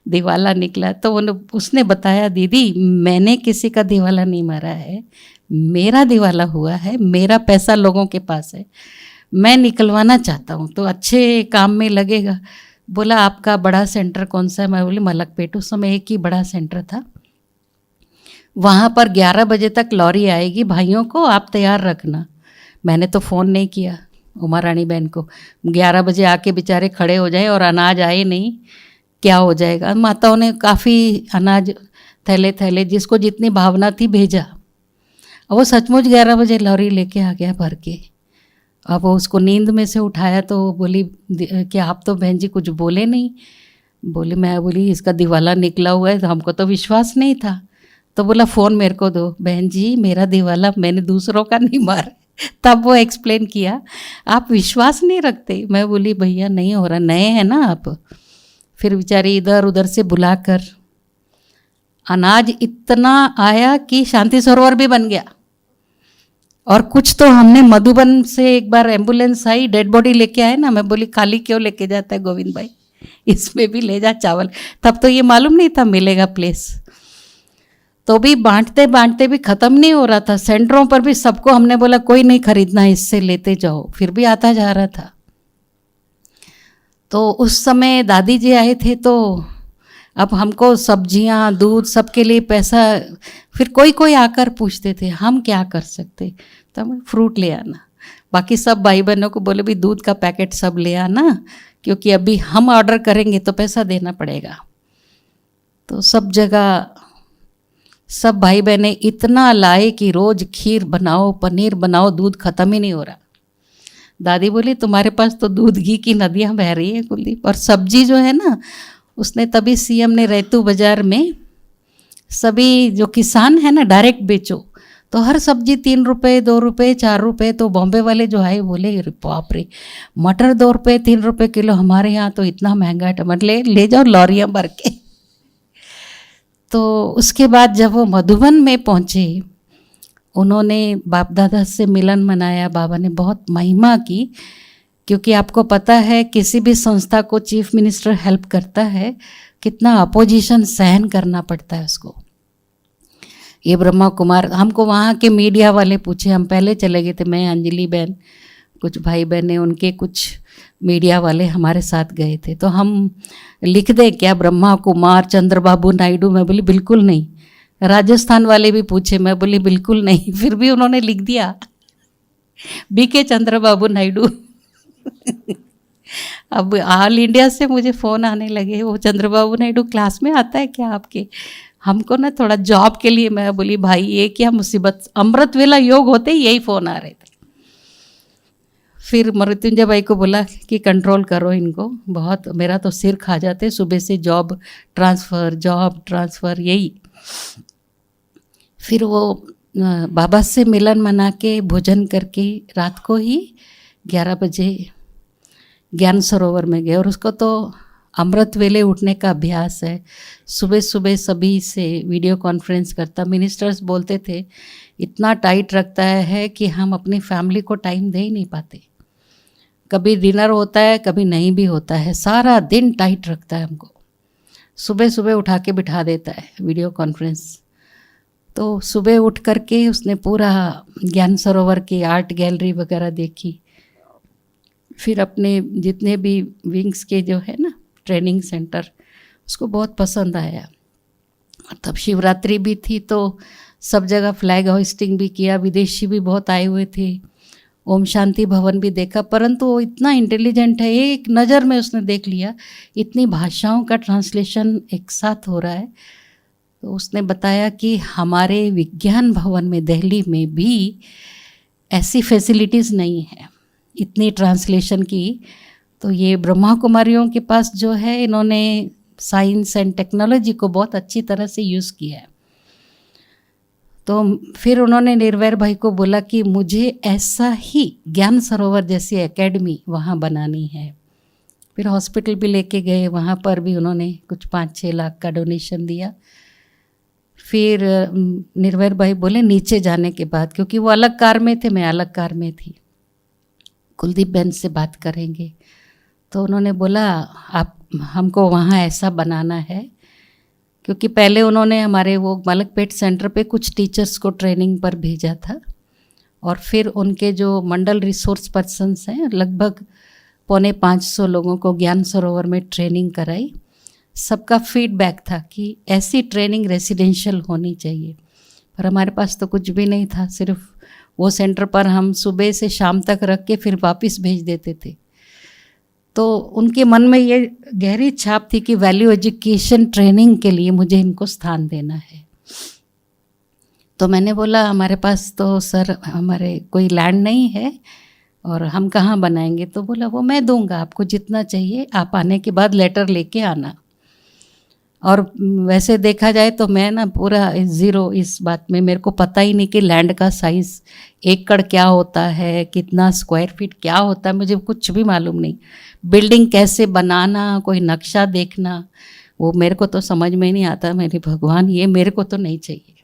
दिवाला निकला। तो उसने बताया दीदी मैंने किसी का दिवाला नहीं मारा है, मेरा दिवाला हुआ है, मेरा पैसा लोगों के पास है, मैं निकलवाना चाहता हूँ तो अच्छे काम में लगेगा। बोला आपका बड़ा सेंटर कौन सा है? मैं बोली मलकपेट, उस समय एक ही बड़ा सेंटर था, वहाँ पर 11 बजे तक लॉरी आएगी, भाइयों को आप तैयार रखना। मैंने तो फ़ोन नहीं किया उमा रानी बहन को, 11 बजे आके बेचारे खड़े हो जाए और अनाज आए नहीं, क्या हो जाएगा। माताओं ने काफ़ी अनाज थैले थैले जिसको जितनी भावना थी भेजा, और वो सचमुच 11 बजे लॉरी लेके आ गया भर के। अब वो उसको नींद में से उठाया तो बोली कि आप तो बहन जी कुछ बोले नहीं। मैं बोली इसका दिवाला निकला हुआ है, तो हमको तो विश्वास नहीं था। तो बोला फ़ोन मेरे को दो। बहन जी मेरा दिवाला मैंने दूसरों का नहीं मारा। तब वो एक्सप्लेन किया आप विश्वास नहीं रखते। मैं बोली भैया नहीं हो रहा, नए हैं ना आप। फिर बेचारी इधर उधर से बुलाकर अनाज इतना आया कि शांति सरोवर भी बन गया। और कुछ तो हमने मधुबन से एक बार एम्बुलेंस आई, डेड बॉडी लेके आए ना, मैं बोली खाली क्यों लेके जाता है गोविंद भाई, इसमें भी ले जा चावल। तब तो ये मालूम नहीं था मिलेगा प्लेस। तो भी बांटते बांटते भी ख़त्म नहीं हो रहा था। सेंटरों पर भी सबको हमने बोला कोई नहीं खरीदना, इससे लेते जाओ, फिर भी आता जा रहा था। तो उस समय दादी जी आए थे, तो अब हमको सब्जियां दूध सबके लिए पैसा, फिर कोई कोई आकर पूछते थे, हम क्या कर सकते, तो हम फ्रूट ले आना। बाकी सब भाई बहनों को बोले भी दूध का पैकेट सब ले आना, क्योंकि अभी हम ऑर्डर करेंगे तो पैसा देना पड़ेगा। तो सब जगह सब भाई बहनें इतना लाए कि रोज़ खीर बनाओ, पनीर बनाओ, दूध ख़त्म ही नहीं हो रहा। दादी बोली तुम्हारे पास तो दूध घी की नदियाँ बह रही हैं कुलदीप। और सब्जी जो है ना, उसने तभी सीएम ने रैतू बाज़ार में सभी जो किसान है ना डायरेक्ट बेचो, तो हर सब्जी 3 रुपये 2 रुपये 4 रुपये। तो बॉम्बे वाले जो आए बोले बाप रे, मटर 2 रुपये 3 रुपये किलो, हमारे यहाँ तो इतना महंगा टमाटर, ले जाओ लॉरियाँ भर के। तो उसके बाद जब वो मधुबन में पहुँचे, उन्होंने बाप दादा से मिलन मनाया। बाबा ने बहुत महिमा की, क्योंकि आपको पता है किसी भी संस्था को चीफ मिनिस्टर हेल्प करता है, कितना अपोजिशन सहन करना पड़ता है उसको। ये ब्रह्मा कुमार, हमको वहाँ के मीडिया वाले पूछे, हम पहले चले गए थे, मैं अंजलि बहन, कुछ भाई बहने, उनके कुछ मीडिया वाले हमारे साथ गए थे। तो हम लिख दें क्या ब्रह्मा कुमार चंद्रबाबू नायडू? मैं बोली बिल्कुल नहीं। राजस्थान वाले भी पूछे, मैं बोली बिल्कुल नहीं। फिर भी उन्होंने लिख दिया बीके चंद्रबाबू नायडू। अब ऑल इंडिया से मुझे फ़ोन आने लगे, वो चंद्रबाबू नायडू क्लास में आता है क्या आपके? हमको ना थोड़ा जॉब के लिए, मैं बोली भाई ये क्या मुसीबत, अमृत वेला योग होते ही यही फ़ोन आ रहे थे। फिर मृत्युंजय भाई को बोला कि कंट्रोल करो इनको, बहुत मेरा तो सिर खा जाते सुबह से, जॉब ट्रांसफ़र यही। फिर वो बाबा से मिलन मना के भोजन करके रात को ही 11 बजे ज्ञान सरोवर में गए। और उसको तो अमृत वेले उठने का अभ्यास है, सुबह सुबह सभी से वीडियो कॉन्फ्रेंस करता। मिनिस्टर्स बोलते थे इतना टाइट रखता है कि हम अपनी फैमिली को टाइम दे ही नहीं पाते, कभी डिनर होता है कभी नहीं भी होता है, सारा दिन टाइट रखता है हमको। सुबह सुबह उठा के बिठा देता है वीडियो कॉन्फ्रेंस। तो सुबह उठ करके उसने पूरा ज्ञान सरोवर की आर्ट गैलरी वगैरह देखी। फिर अपने जितने भी विंग्स के जो है ना ट्रेनिंग सेंटर, उसको बहुत पसंद आया। तब शिवरात्रि भी थी तो सब जगह फ्लैग होइस्टिंग भी किया, विदेशी भी बहुत आए हुए थे। ओम शांति भवन भी देखा, परंतु वो इतना इंटेलिजेंट है, एक नज़र में उसने देख लिया इतनी भाषाओं का ट्रांसलेशन एक साथ हो रहा है। तो उसने बताया कि हमारे विज्ञान भवन में दिल्ली में भी ऐसी फैसिलिटीज़ नहीं है इतनी ट्रांसलेशन की। तो ये ब्रह्मा कुमारियों के पास जो है, इन्होंने साइंस एंड टेक्नोलॉजी को बहुत अच्छी तरह से यूज़ किया है। तो फिर उन्होंने निर्वैर भाई को बोला कि मुझे ऐसा ही ज्ञान सरोवर जैसी एकेडमी वहाँ बनानी है। फिर हॉस्पिटल भी लेके गए, वहाँ पर भी उन्होंने कुछ 5-6 लाख का डोनेशन दिया। फिर निर्वैर भाई बोले नीचे जाने के बाद, क्योंकि वो अलग कार में थे, मैं अलग कार में थी, कुलदीप बहन से बात करेंगे। तो उन्होंने बोला आप हमको वहाँ ऐसा बनाना है, क्योंकि पहले उन्होंने हमारे वो मलकपेट सेंटर पे कुछ टीचर्स को ट्रेनिंग पर भेजा था, और फिर उनके जो मंडल रिसोर्स पर्सन्स हैं लगभग 450 लोगों को ज्ञान सरोवर में ट्रेनिंग कराई। सबका फीडबैक था कि ऐसी ट्रेनिंग रेसिडेंशियल होनी चाहिए, पर हमारे पास तो कुछ भी नहीं था, सिर्फ वो सेंटर पर हम सुबह से शाम तक रख के फिर वापस भेज देते थे। तो उनके मन में ये गहरी छाप थी कि वैल्यू एजुकेशन ट्रेनिंग के लिए मुझे इनको स्थान देना है। तो मैंने बोला हमारे पास तो सर हमारे कोई लैंड नहीं है और हम कहाँ बनाएंगे। तो बोला वो मैं दूंगा, आपको जितना चाहिए आप आने के बाद लेटर लेके आना। और वैसे देखा जाए तो मैं ना पूरा ज़ीरो इस बात में, मेरे को पता ही नहीं कि लैंड का साइज़ एकड़ क्या होता है, कितना स्क्वायर फीट क्या होता है, मुझे कुछ भी मालूम नहीं। बिल्डिंग कैसे बनाना, कोई नक्शा देखना, वो मेरे को तो समझ में नहीं आता। मेरे भगवान ये मेरे को तो नहीं चाहिए।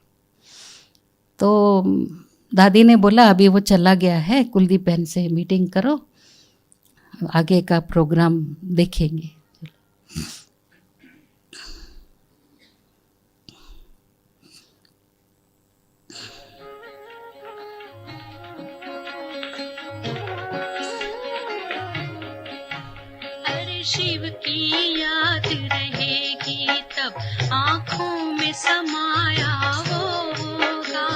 तो दादी ने बोला अभी वो चला गया है, कुलदीप बहन से मीटिंग करो, आगे का प्रोग्राम देखेंगे। शिव की याद रहेगी तब आँखों में समाया वो होगा।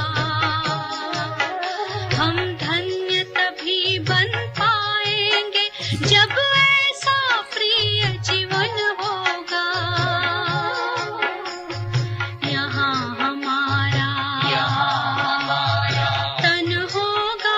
हम धन्य तभी बन पाएंगे जब ऐसा प्रिय जीवन होगा। यहाँ हमारा तन होगा,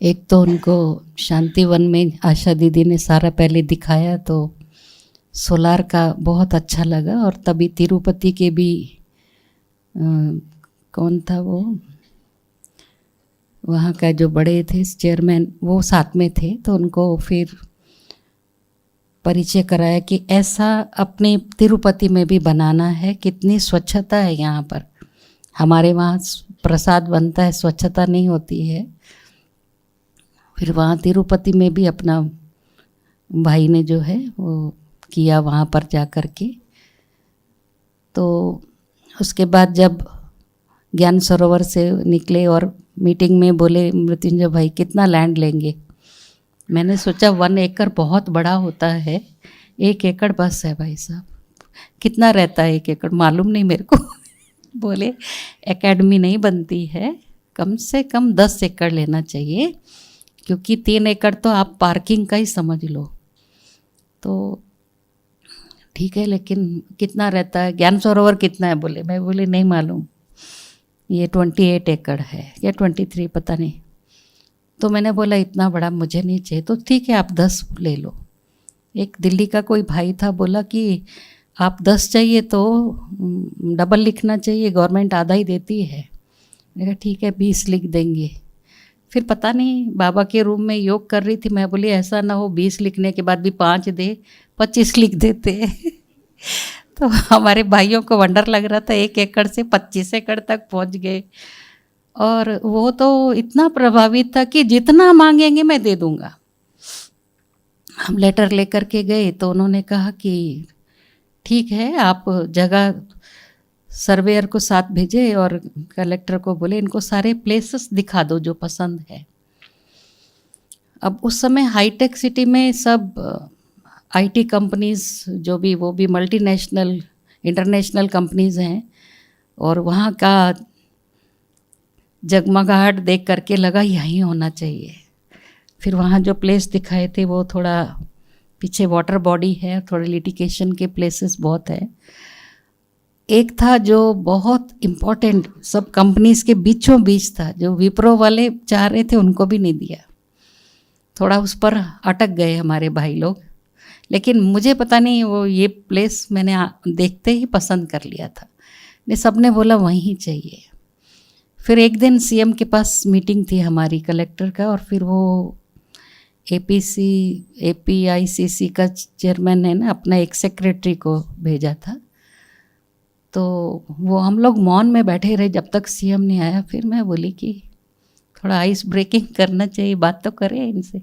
एक तो उनको शांतिवन में आशा दीदी ने सारा पहले दिखाया तो सोलार का बहुत अच्छा लगा, और तभी तिरुपति के भी कौन था वो, वहाँ का जो बड़े थे चेयरमैन, वो साथ में थे, तो उनको फिर परिचय कराया कि ऐसा अपने तिरुपति में भी बनाना है, कितनी स्वच्छता है यहाँ पर। हमारे वहाँ प्रसाद बनता है, स्वच्छता नहीं होती है। फिर वहाँ तिरुपति में भी अपना भाई ने जो है वो किया वहाँ पर जा कर के। तो उसके बाद जब ज्ञान सरोवर से निकले और मीटिंग में बोले मृत्युंजय भाई कितना लैंड लेंगे। मैंने सोचा 1 एकड़ बहुत बड़ा होता है, 1 एकड़ बस है भाई साहब। कितना रहता है 1 एकड़ मालूम नहीं मेरे को। बोले एकेडमी नहीं बनती है, कम से कम 10 एकड़ लेना चाहिए, क्योंकि 3 एकड़ तो आप पार्किंग का ही समझ लो। तो ठीक है, लेकिन कितना रहता है, ज्ञान सरोवर कितना है बोले। मैं बोले नहीं मालूम, ये 28 एकड़ है या 23 पता नहीं। तो मैंने बोला इतना बड़ा मुझे नहीं चाहिए, तो ठीक है आप 10 ले लो। एक दिल्ली का कोई भाई था, बोला कि आप 10 चाहिए तो डबल लिखना चाहिए, गवर्नमेंट आधा ही देती है। मैंने कहा ठीक है 20 लिख देंगे। फिर पता नहीं बाबा के रूम में योग कर रही थी, मैं बोली ऐसा ना हो 20 लिखने के बाद भी 5 दे, 25 लिख देते। तो हमारे भाइयों को वंडर लग रहा था, 1 एकड़ से 25 एकड़ तक पहुंच गए। और वो तो इतना प्रभावित था कि जितना मांगेंगे मैं दे दूंगा। हम लेटर लेकर के गए तो उन्होंने कहा कि ठीक है, आप जगह सर्वेयर को साथ भेजे और कलेक्टर को बोले इनको सारे प्लेसेस दिखा दो जो पसंद है। अब उस समय हाईटेक सिटी में सब आईटी कंपनीज जो भी, वो भी मल्टीनेशनल इंटरनेशनल कंपनीज हैं, और वहाँ का जगमगाहट देख करके लगा यहीं होना चाहिए। फिर वहाँ जो प्लेस दिखाए थे वो थोड़ा पीछे वाटर बॉडी है, थोड़े लिटिगेशन के प्लेसेस बहुत है। एक था जो बहुत इम्पोर्टेंट, सब कंपनीज के बीचों बीच था, जो विप्रो वाले चाह रहे थे उनको भी नहीं दिया। थोड़ा उस पर अटक गए हमारे भाई लोग, लेकिन मुझे पता नहीं वो ये प्लेस मैंने देखते ही पसंद कर लिया था। ने सबने बोला वहीं चाहिए। फिर एक दिन सीएम के पास मीटिंग थी हमारी कलेक्टर का, और फिर वो APICC का चेयरमैन है ना, अपना एक सेक्रेटरी को भेजा था। तो वो हम लोग मौन में बैठे रहे जब तक सीएम नहीं आया। फिर मैं बोली कि थोड़ा आइस ब्रेकिंग करना चाहिए, बात तो करें इनसे।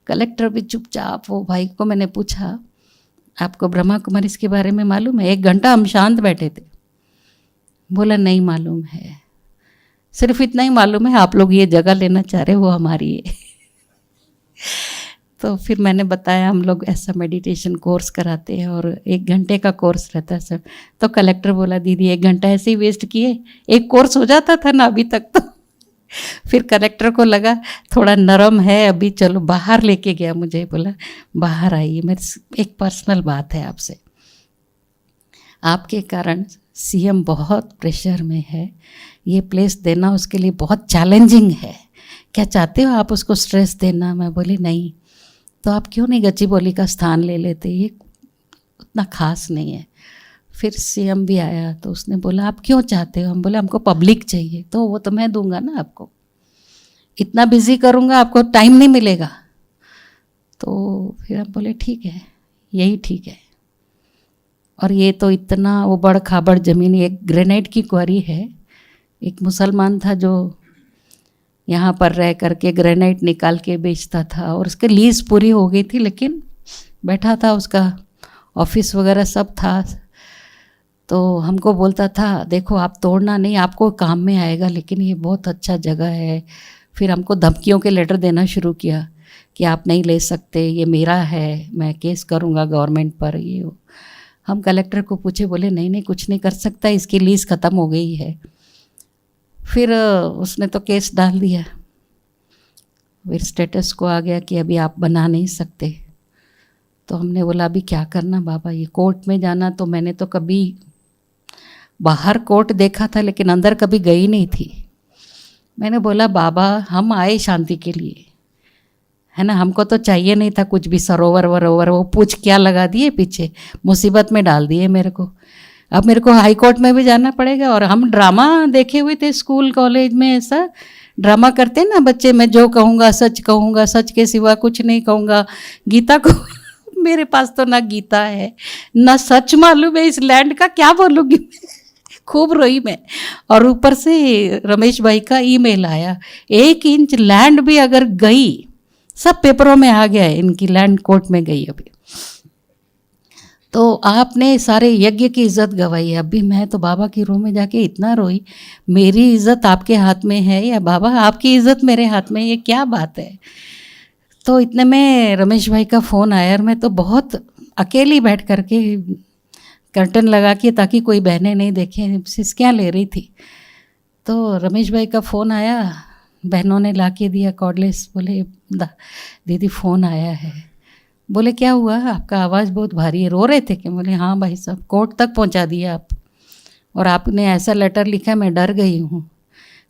कलेक्टर भी चुपचाप, वो भाई को मैंने पूछा आपको ब्रह्मा कुमारी इसके बारे में मालूम है? 1 घंटा हम शांत बैठे थे। बोला नहीं मालूम है, सिर्फ इतना ही मालूम है आप लोग ये जगह लेना चाह रहे हो, वो हमारी है। तो फिर मैंने बताया हम लोग ऐसा मेडिटेशन कोर्स कराते हैं और 1 घंटे का कोर्स रहता है सर। तो कलेक्टर बोला दीदी 1 घंटा ऐसे ही वेस्ट किए, एक कोर्स हो जाता था ना अभी तक तो। फिर कलेक्टर को लगा थोड़ा नरम है अभी, चलो बाहर लेके गया मुझे, बोला बाहर आइए, मेरी एक पर्सनल बात है आपसे। आपके कारण सीएम बहुत प्रेशर में है, ये प्लेस देना उसके लिए बहुत चैलेंजिंग है, क्या चाहते हो आप उसको स्ट्रेस देना? मैं बोली नहीं। तो आप क्यों नहीं गच्चीबौली का स्थान ले लेते, ये उतना खास नहीं है। फिर सीएम भी आया तो उसने बोला आप क्यों चाहते हो? हम बोले हमको पब्लिक चाहिए। तो वो तो मैं दूंगा ना आपको, इतना बिजी करूँगा आपको टाइम नहीं मिलेगा। तो फिर हम बोले ठीक है, यही ठीक है। और ये तो इतना वो बड़ खाबड़ ज़मीन, एक ग्रेनाइट की क्वारी है। एक मुसलमान था जो यहाँ पर रह करके ग्रेनाइट निकाल के बेचता था, और उसके लीज पूरी हो गई थी, लेकिन बैठा था, उसका ऑफिस वगैरह सब था। तो हमको बोलता था देखो आप तोड़ना नहीं, आपको काम में आएगा, लेकिन ये बहुत अच्छा जगह है। फिर हमको धमकियों के लेटर देना शुरू किया कि आप नहीं ले सकते, ये मेरा है, मैं केस करूँगा गवर्नमेंट पर। ये हम कलेक्टर को पूछे, बोले नहीं नहीं कुछ नहीं कर सकता, इसकी लीज ख़त्म हो गई है। फिर उसने तो केस डाल दिया। फिर स्टेटस को आ गया कि अभी आप बना नहीं सकते। तो हमने बोला अभी क्या करना बाबा, ये कोर्ट में जाना, तो मैंने तो कभी बाहर कोर्ट देखा था लेकिन अंदर कभी गई नहीं थी। मैंने बोला बाबा हम आए शांति के लिए, है ना, हमको तो चाहिए नहीं था कुछ भी सरोवर वरोवर, वो पूछ क्या लगा दिए पीछे, मुसीबत में डाल दिए मेरे को। अब मेरे को हाई कोर्ट में भी जाना पड़ेगा। और हम ड्रामा देखे हुए थे स्कूल कॉलेज में, ऐसा ड्रामा करते हैं ना बच्चे, मैं जो कहूँगा सच के सिवा कुछ नहीं कहूँगा। गीता को मेरे पास तो ना गीता है ना सच मालूम है, इस लैंड का क्या बोलूँगी खूब रोई मैं। और ऊपर से रमेश भाई का ईमेल आया, 1 इंच लैंड भी अगर गई, सब पेपरों में आ गया है, इनकी लैंड कोर्ट में गई अभी, तो आपने सारे यज्ञ की इज्जत गवाई है। अभी मैं तो बाबा की रूम में जाके इतना रोई, मेरी इज्जत आपके हाथ में है या बाबा आपकी इज्जत मेरे हाथ में, ये क्या बात है। तो इतने में रमेश भाई का फ़ोन आया और मैं तो बहुत अकेली बैठ करके कर्टन लगा के, ताकि कोई बहनें नहीं देखें, सिसकियाँ ले रही थी। तो रमेश भाई का फ़ोन आया, बहनों ने ला के दिया कॉर्डलेस। बोले दीदी फ़ोन आया है। बोले क्या हुआ, आपका आवाज़ बहुत भारी है, रो रहे थे कि? बोले हाँ भाई साहब, कोर्ट तक पहुंचा दिया आप, और आपने ऐसा लेटर लिखा, मैं डर गई हूँ।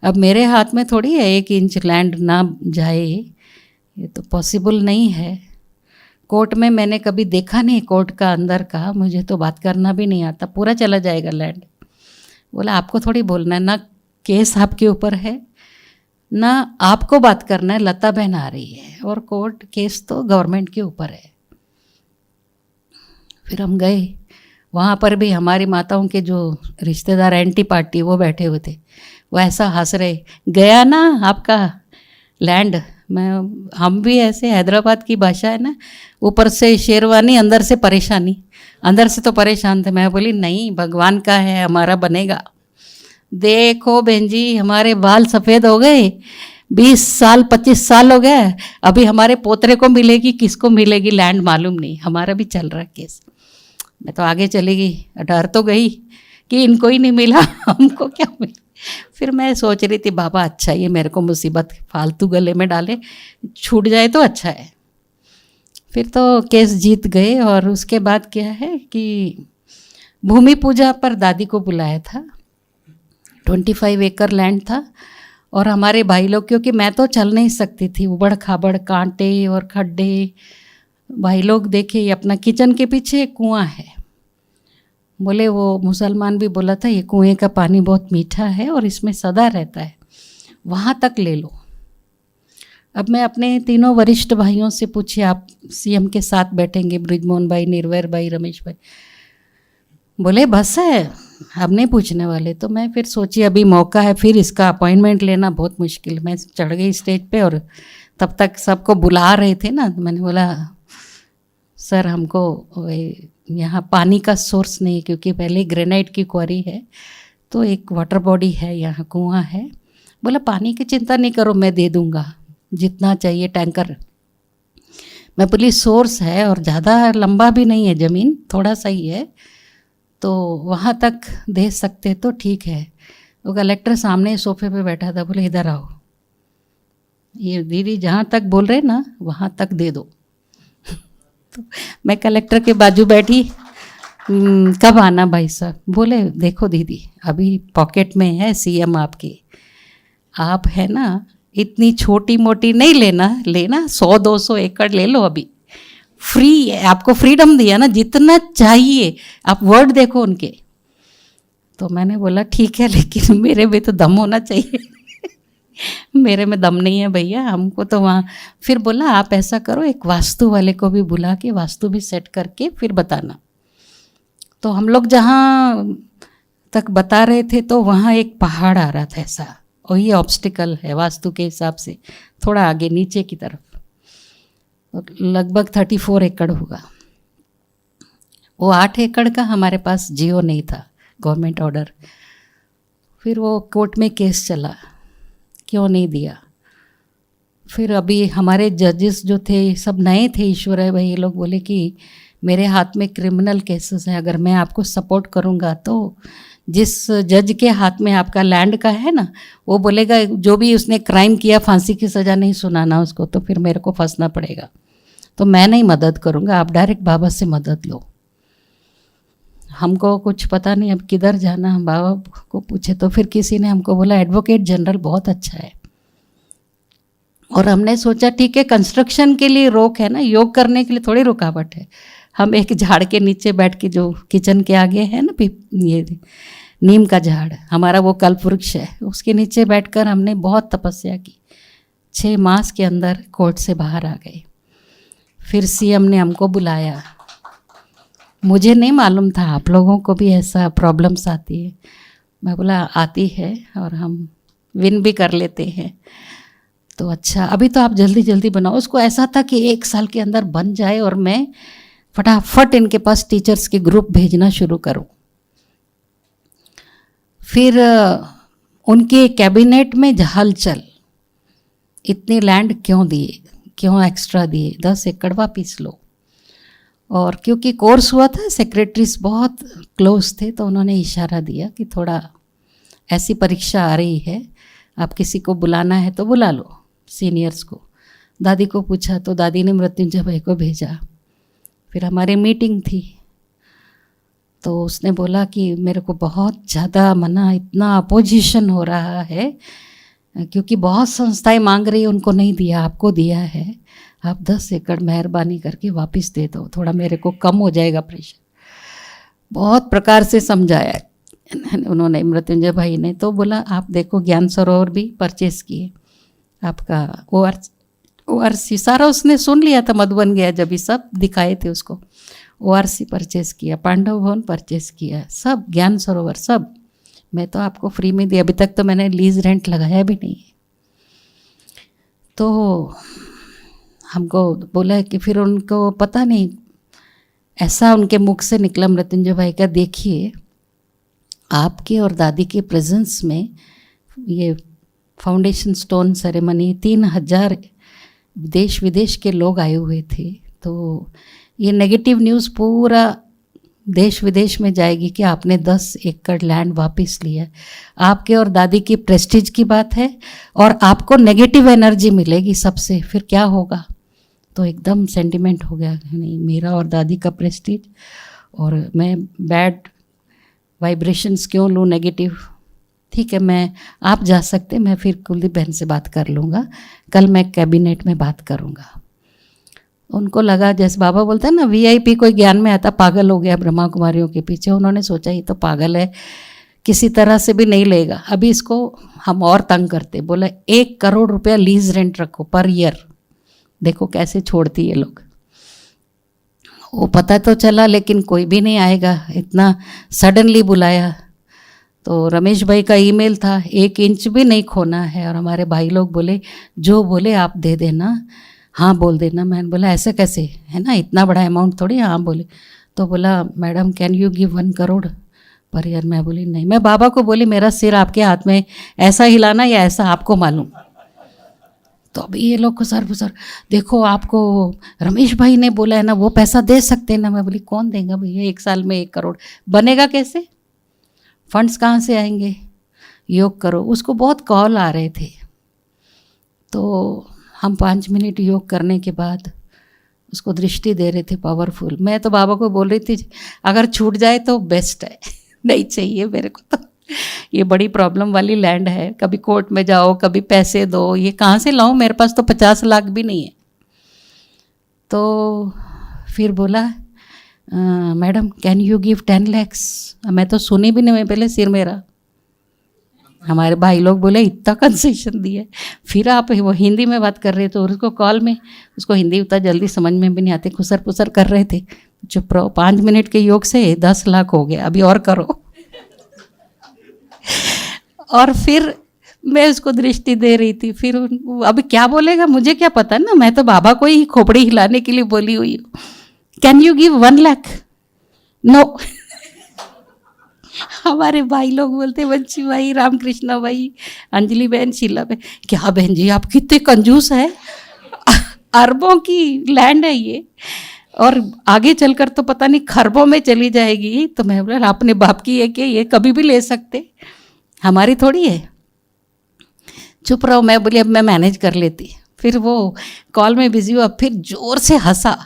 अब मेरे हाथ में थोड़ी है 1 इंच लैंड ना जाए, ये तो पॉसिबल नहीं है। कोर्ट में मैंने कभी देखा नहीं, कोर्ट का अंदर का, मुझे तो बात करना भी नहीं आता, पूरा चला जाएगा लैंड। बोला आपको थोड़ी बोलना है, ना केस आपके ऊपर है ना आपको बात करना है, लता बहन आ रही है, और कोर्ट केस तो गवर्नमेंट के ऊपर है। फिर हम गए, वहाँ पर भी हमारी माताओं के जो रिश्तेदार एंटी पार्टी वो बैठे हुए थे, वो ऐसा हंस रहे, गया ना आपका लैंड। हम भी ऐसे, हैदराबाद की भाषा है ना, ऊपर से शेरवानी अंदर से परेशानी, अंदर से तो परेशान थे। मैं बोली नहीं, भगवान का है, हमारा बनेगा। देखो बहन जी, हमारे बाल सफ़ेद हो गए, 20 साल 25 साल हो गए, अभी हमारे पोतरे को मिलेगी, किसको मिलेगी लैंड मालूम नहीं, हमारा भी चल रहा है केस। मैं तो आगे चली गई, डर तो गई कि इनको ही नहीं मिला, हमको क्या मिला। फिर मैं सोच रही थी बाबा अच्छा ये मेरे को मुसीबत फालतू गले में डाले, छूट जाए तो अच्छा है। फिर तो केस जीत गए। और उसके बाद क्या है कि भूमि पूजा पर दादी को बुलाया था, 25 एकड़ लैंड था, और हमारे भाई लोग, क्योंकि मैं तो चल नहीं सकती थी, उबड़ खाबड़ कांटे और खड्डे, भाई लोग देखे ये अपना किचन के पीछे एक कुआं है। बोले वो मुसलमान भी बोला था ये कुएं का पानी बहुत मीठा है और इसमें सदा रहता है, वहाँ तक ले लो। अब मैं अपने तीनों वरिष्ठ भाइयों से पूछी, आप सीएम के साथ बैठेंगे, बृजमोहन भाई, निर्वैर भाई, रमेश भाई। बोले बस है, अब नहीं पूछने वाले। तो मैं फिर सोची अभी मौका है, फिर इसका अपॉइंटमेंट लेना बहुत मुश्किल। मैं चढ़ गई स्टेज पे और तब तक सबको बुला रहे थे ना, तो मैंने बोला सर हमको यहाँ पानी का सोर्स नहीं, क्योंकि पहले ग्रेनाइट की क्वारी है, तो एक वाटर बॉडी है, यहाँ कुआं है। बोला पानी की चिंता नहीं करो, मैं दे दूँगा जितना चाहिए टैंकर। मैं बोली सोर्स है और ज़्यादा लंबा भी नहीं है, ज़मीन थोड़ा सा ही है, तो वहाँ तक दे सकते तो ठीक है। वो कलेक्टर सामने सोफे पे बैठा था, बोले इधर आओ, ये दीदी जहाँ तक बोल रहे ना वहाँ तक दे दो। तो मैं कलेक्टर के बाजू बैठी, कब आना भाई साहब? बोले देखो दीदी अभी पॉकेट में है सीएम आपके, आप है ना इतनी छोटी मोटी नहीं लेना, 100-200 एकड़ ले लो, अभी फ्री है, आपको फ्रीडम दिया ना, जितना चाहिए आप वर्ड देखो उनके। तो मैंने बोला ठीक है, लेकिन मेरे में तो दम होना चाहिए मेरे में दम नहीं है भैया, हमको तो वहाँ। फिर बोला आप ऐसा करो, एक वास्तु वाले को भी बुला के वास्तु भी सेट करके फिर बताना। तो हम लोग जहाँ तक बता रहे थे तो वहाँ एक पहाड़ आ रहा था ऐसा, और ये ऑब्स्टिकल है वास्तु के हिसाब से, थोड़ा आगे नीचे की तरफ, लगभग 34 एकड़ होगा। वो 8 एकड़ का हमारे पास जियो नहीं था, गवर्नमेंट ऑर्डर। फिर वो कोर्ट में केस चला, क्यों नहीं दिया। फिर अभी हमारे जजेस जो थे सब नए थे, ईश्वर है भाई, ये लोग बोले कि मेरे हाथ में क्रिमिनल केसेस हैं, अगर मैं आपको सपोर्ट करूँगा तो जिस जज के हाथ में आपका लैंड का है ना, वो बोलेगा जो भी उसने क्राइम किया फांसी की सज़ा नहीं सुनाना उसको, तो फिर मेरे को फंसना पड़ेगा, तो मैं नहीं मदद करूँगा, आप डायरेक्ट बाबा से मदद लो। हमको कुछ पता नहीं अब किधर जाना, हम बाबा को पूछे तो फिर किसी ने हमको बोला एडवोकेट जनरल बहुत अच्छा है। और हमने सोचा ठीक है, कंस्ट्रक्शन के लिए रोक है ना, योग करने के लिए थोड़ी रुकावट है। हम एक झाड़ के नीचे बैठ के, जो किचन के आगे है ना ये नीम का झाड़, हमारा वो कल्प वृक्ष है, उसके नीचे बैठकर हमने बहुत तपस्या की। 6 मास के अंदर कोर्ट से बाहर आ गए। फिर सीएम ने हमको बुलाया। मुझे नहीं मालूम था आप लोगों को भी ऐसा प्रॉब्लम्स आती है। मैं बोला आती है और हम विन भी कर लेते हैं। तो अच्छा, अभी तो आप जल्दी जल्दी बनाओ। उसको ऐसा था कि 1 साल के अंदर बन जाए और मैं फटाफट इनके पास टीचर्स के ग्रुप भेजना शुरू करूं। फिर उनके कैबिनेट में हलचल, इतनी लैंड क्यों दिए, क्यों एक्स्ट्रा दिए, 10 एकड़ वापिस लो। और क्योंकि कोर्स हुआ था, सेक्रेटरीज बहुत क्लोज थे, तो उन्होंने इशारा दिया कि थोड़ा ऐसी परीक्षा आ रही है, आप किसी को बुलाना है तो बुला लो, सीनियर्स को। दादी को पूछा तो दादी ने मृत्युंजय भाई को भेजा। फिर हमारी मीटिंग थी तो उसने बोला कि मेरे को बहुत ज़्यादा मना, इतना अपोजिशन हो रहा है क्योंकि बहुत संस्थाएं मांग रही है, उनको नहीं दिया, आपको दिया है, आप 10 एकड़ मेहरबानी करके वापस दे दो, थोड़ा मेरे को कम हो जाएगा प्रेशर। बहुत प्रकार से समझाया उन्होंने, मृत्युंजय भाई ने। तो बोला आप देखो, ज्ञान सरोवर भी परचेस किए, आपका ORC सारा उसने सुन लिया था, मधुबन गया जब ये सब दिखाए थे उसको। ORC परचेस किया, पांडव भवन परचेस किया, सब ज्ञान सरोवर सब। मैं तो आपको फ्री में दी, अभी तक तो मैंने लीज रेंट लगाया भी नहीं है। तो हमको बोला कि फिर उनको पता नहीं, ऐसा उनके मुख से निकला मृत्युंजय भाई का, देखिए आपके और दादी के प्रेजेंस में ये फाउंडेशन स्टोन सेरेमनी, 3000 देश विदेश के लोग आए हुए थे। तो ये नेगेटिव न्यूज़ पूरा देश विदेश में जाएगी कि आपने 10 एकड़ लैंड वापस लिया। आपके और दादी की प्रेस्टीज की बात है और आपको नेगेटिव एनर्जी मिलेगी सबसे, फिर क्या होगा। तो एकदम सेंटिमेंट हो गया, नहीं मेरा और दादी का प्रेस्टीज, और मैं बैड वाइब्रेशंस क्यों लूँ, नेगेटिव। ठीक है, आप जा सकते, मैं फिर कुलदीप बहन से बात कर लूँगा, कल मैं कैबिनेट में बात करूँगा। उनको लगा जैसे बाबा बोलते हैं ना, VIP कोई ज्ञान में आता पागल हो गया ब्रह्मा कुमारियों के पीछे। उन्होंने सोचा ये तो पागल है, किसी तरह से भी नहीं लेगा, अभी इसको हम और तंग करते। बोला 1 करोड़ रुपया लीज रेंट रखो पर ईयर। देखो कैसे छोड़ती है लोग। वो पता तो चला लेकिन कोई भी नहीं आएगा, इतना सडनली बुलाया। तो रमेश भाई का ईमेल था, 1 इंच भी नहीं खोना है। और हमारे भाई लोग बोले जो बोले आप दे देना, हाँ बोल देना। मैंने बोला ऐसे कैसे, है ना इतना बड़ा अमाउंट थोड़ी, हाँ बोले। तो बोला madam can you give 1 crore per year. मैं बोली नहीं। मैं बाबा को बोली मेरा सिर आपके हाथ में, ऐसा हिलाना या ऐसा आपको मालूम। तो अभी ये लोग को सर देखो आपको रमेश भाई ने बोला है ना, वो पैसा दे सकते हैं ना। मैं बोली कौन देगा भैया, 1 साल में 1 करोड़ बनेगा कैसे, फंड्स कहाँ से आएंगे, योग करो। उसको बहुत कॉल आ रहे थे। तो हम 5 मिनट योग करने के बाद उसको दृष्टि दे रहे थे पावरफुल। मैं तो बाबा को बोल रही थी अगर छूट जाए तो बेस्ट है, नहीं चाहिए मेरे को तो, ये बड़ी प्रॉब्लम वाली लैंड है, कभी कोर्ट में जाओ कभी पैसे दो, ये कहाँ से लाऊं, मेरे पास तो 50 लाख भी नहीं है। तो फिर बोला madam can you give 10 lakhs। मैं तो सुनी भी नहीं, मैं पहले सिर मेरा। हमारे भाई लोग बोले इतना कंसेशन दिया। फिर आप वो हिंदी में बात कर रहे थे और उसको कॉल में, उसको हिंदी उतना जल्दी समझ में भी नहीं आती, खुसर पुसर कर रहे थे। चुप रहो, 5 मिनट के योग से 10 लाख हो गया, अभी और करो। और फिर मैं उसको दृष्टि दे रही थी। फिर अभी क्या बोलेगा मुझे क्या पता ना, मैं तो बाबा को ही खोपड़ी हिलाने के लिए बोली हुई हूँ। Can you give 1 lakh? No. हमारे भाई लोग बोलते वंशी भाई, रामकृष्णा भाई, अंजलि बहन, शीला बहन, क्या बहन जी आप कितने कंजूस है, अरबों की लैंड है ये, और आगे चलकर तो पता नहीं खरबों में चली जाएगी। तो मैं बोला अपने बाप की है कि ये कभी भी ले सकते, हमारी थोड़ी है। चुप रहो। मैं बोली अब मैं मैनेज कर लेती। फिर वो कॉल में बिजी हुआ, फिर जोर से हंसा।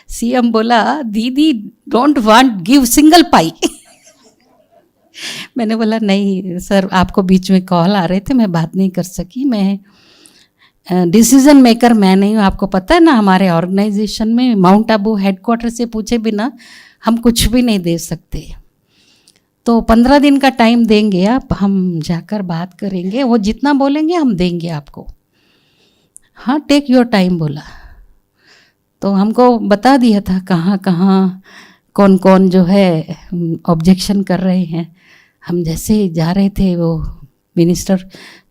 सीएम बोला दीदी डोंट वांट गिव सिंगल पाई। मैंने बोला नहीं सर, आपको बीच में कॉल आ रहे थे, मैं बात नहीं कर सकी। मैं डिसीजन मेकर मैं नहीं हूँ, आपको पता है ना हमारे ऑर्गेनाइजेशन में माउंट आबू हेडक्वार्टर से पूछे बिना हम कुछ भी नहीं दे सकते। तो 15 दिन का टाइम देंगे आप, हम जाकर बात करेंगे, वो जितना बोलेंगे हम देंगे आपको। हाँ टेक योर टाइम बोला। तो हमको बता दिया था कहाँ कहाँ कौन कौन जो है ऑब्जेक्शन कर रहे हैं। हम जैसे ही जा रहे थे वो मिनिस्टर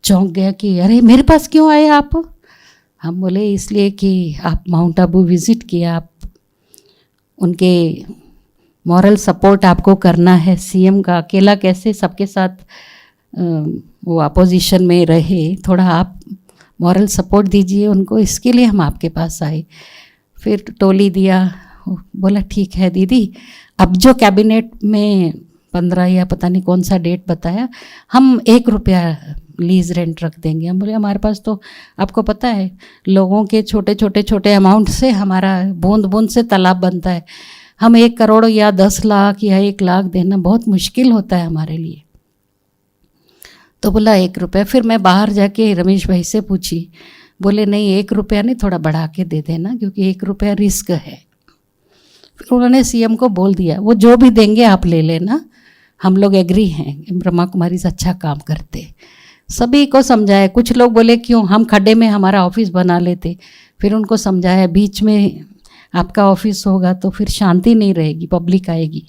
चौंक गया कि अरे मेरे पास क्यों आए आप। हम बोले इसलिए कि आप माउंट आबू विज़िट किया, आप उनके मॉरल सपोर्ट आपको करना है। सीएम का अकेला कैसे सबके साथ वो अपोजिशन में रहे, थोड़ा आप मॉरल सपोर्ट दीजिए उनको, इसके लिए हम आपके पास आए। फिर टोली दिया, बोला ठीक है दीदी, अब जो कैबिनेट में 15 या पता नहीं कौन सा डेट बताया, हम 1 रुपया लीज रेंट रख देंगे। हम बोले हमारे पास तो आपको पता है लोगों के छोटे अमाउंट से हमारा बूंद बूंद से तालाब बनता है। हम 1 करोड़ या 10 लाख या 1 लाख देना बहुत मुश्किल होता है हमारे लिए। तो बोला 1 रुपया। फिर मैं बाहर जाके रमेश भाई से पूछी, बोले नहीं 1 रुपया नहीं, थोड़ा बढ़ा के दे देना क्योंकि 1 रुपया रिस्क है। फिर उन्होंने सीएम को बोल दिया वो जो भी देंगे आप ले लेना, हम लोग एग्री हैं, ब्रह्मा कुमारी से अच्छा काम करते। सभी को समझाया। कुछ लोग बोले क्यों, हम खड्डे में हमारा ऑफिस बना लेते। फिर उनको समझाया बीच में आपका ऑफिस होगा तो फिर शांति नहीं रहेगी, पब्लिक आएगी।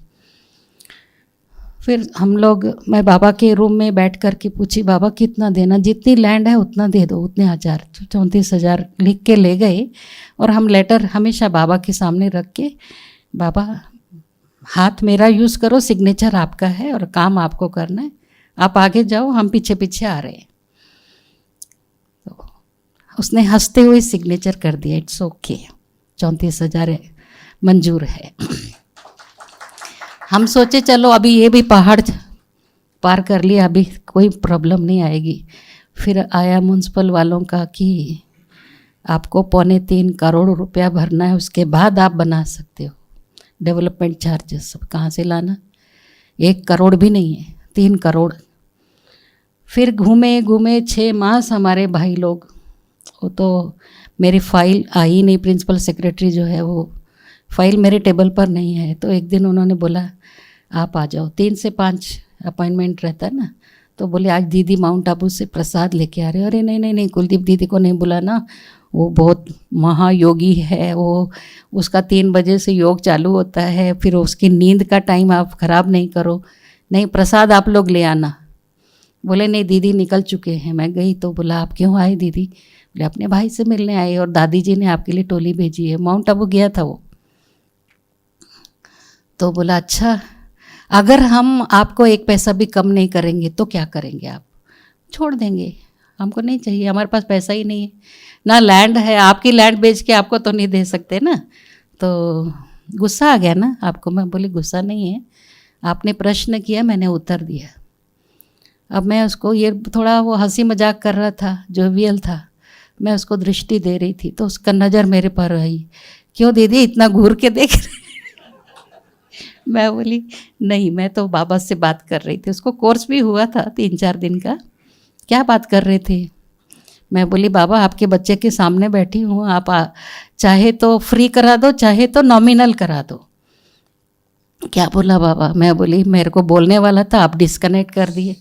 फिर हम लोग, मैं बाबा के रूम में बैठ कर के पूछी बाबा कितना देना, जितनी लैंड है उतना दे दो, उतने 34,000 लिख के ले गए। और हम लेटर हमेशा बाबा के सामने रख के, बाबा हाथ मेरा यूज़ करो, सिग्नेचर आपका है और काम आपको करना है, आप आगे जाओ, हम पीछे पीछे आ रहे हैं। तो उसने हंसते हुए सिग्नेचर कर दिया, इट्स ओके, 34,000 मंजूर है। हम सोचे चलो अभी ये भी पहाड़ पार कर लिया, अभी कोई प्रॉब्लम नहीं आएगी। फिर आया म्यूनसिपल वालों का कि आपको 3.25 करोड़ रुपया भरना है, उसके बाद आप बना सकते हो। डेवलपमेंट चार्जेस सब कहाँ से लाना, 1 करोड़ भी नहीं है, 3 करोड़। फिर घूमे 6 मास हमारे भाई लोग, वो तो मेरी फाइल आई नहीं, प्रिंसिपल सेक्रेटरी जो है वो फाइल मेरे टेबल पर नहीं है। तो एक दिन उन्होंने बोला आप आ जाओ, 3 से 5 अपॉइंटमेंट रहता है ना। तो बोले आज दीदी माउंट आबू से प्रसाद लेके आ रहे हो। अरे नहीं, कुलदीप दीदी को नहीं बुलाना, वो बहुत महायोगी है, वो उसका 3 बजे से योग चालू होता है, फिर उसकी नींद का टाइम आप ख़राब नहीं करो, नहीं प्रसाद आप लोग ले आना। बोले नहीं दीदी निकल चुके हैं। मैं गई तो बोला आप क्यों आए दीदी? बोले अपने भाई से मिलने आई और दादी जी ने आपके लिए टोली भेजी है, माउंट आबू गया था वो। तो बोला अच्छा, अगर हम आपको 1 पैसा भी कम नहीं करेंगे तो क्या करेंगे आप? छोड़ देंगे, हमको नहीं चाहिए, हमारे पास पैसा ही नहीं है, ना लैंड है, आपकी लैंड बेच के आपको तो नहीं दे सकते ना। तो गुस्सा आ गया ना आपको। मैं बोली गुस्सा नहीं है, आपने प्रश्न किया, मैंने उत्तर दिया। अब मैं उसको, ये थोड़ा वो हंसी मजाक कर रहा था, जोवियल था, मैं उसको दृष्टि दे रही थी तो उसका नज़र मेरे पर आई, क्यों दीदी इतना घूर के देख रहे? मैं बोली नहीं, मैं तो बाबा से बात कर रही थी, उसको कोर्स भी हुआ था 3-4 दिन का। क्या बात कर रहे थे? मैं बोली बाबा आपके बच्चे के सामने बैठी हूँ, आप चाहे तो फ्री करा दो, चाहे तो नॉमिनल करा दो। क्या बोला बाबा? मैं बोली मेरे को बोलने वाला था, आप डिस्कनेक्ट कर दिए।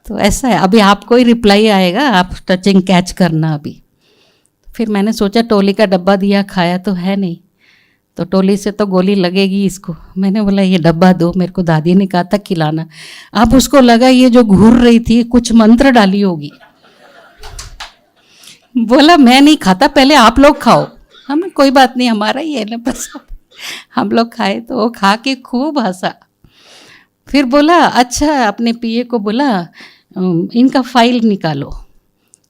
तो ऐसा है, अभी आपको ही रिप्लाई आएगा, आप टचिंग कैच करना अभी। फिर मैंने सोचा टोली का डब्बा दिया, खाया तो है नहीं, तो टोली से तो गोली लगेगी इसको। मैंने बोला ये डब्बा दो, मेरे को दादी ने कहा था खिलाना। अब उसको लगा ये जो घूर रही थी कुछ मंत्र डाली होगी। बोला मैं नहीं खाता, पहले आप लोग खाओ। हमें कोई बात नहीं, हमारा ही है ना बस। हम लोग खाए तो वो खा के खूब हंसा। फिर बोला अच्छा, अपने पीए को बोला इनका फाइल निकालो,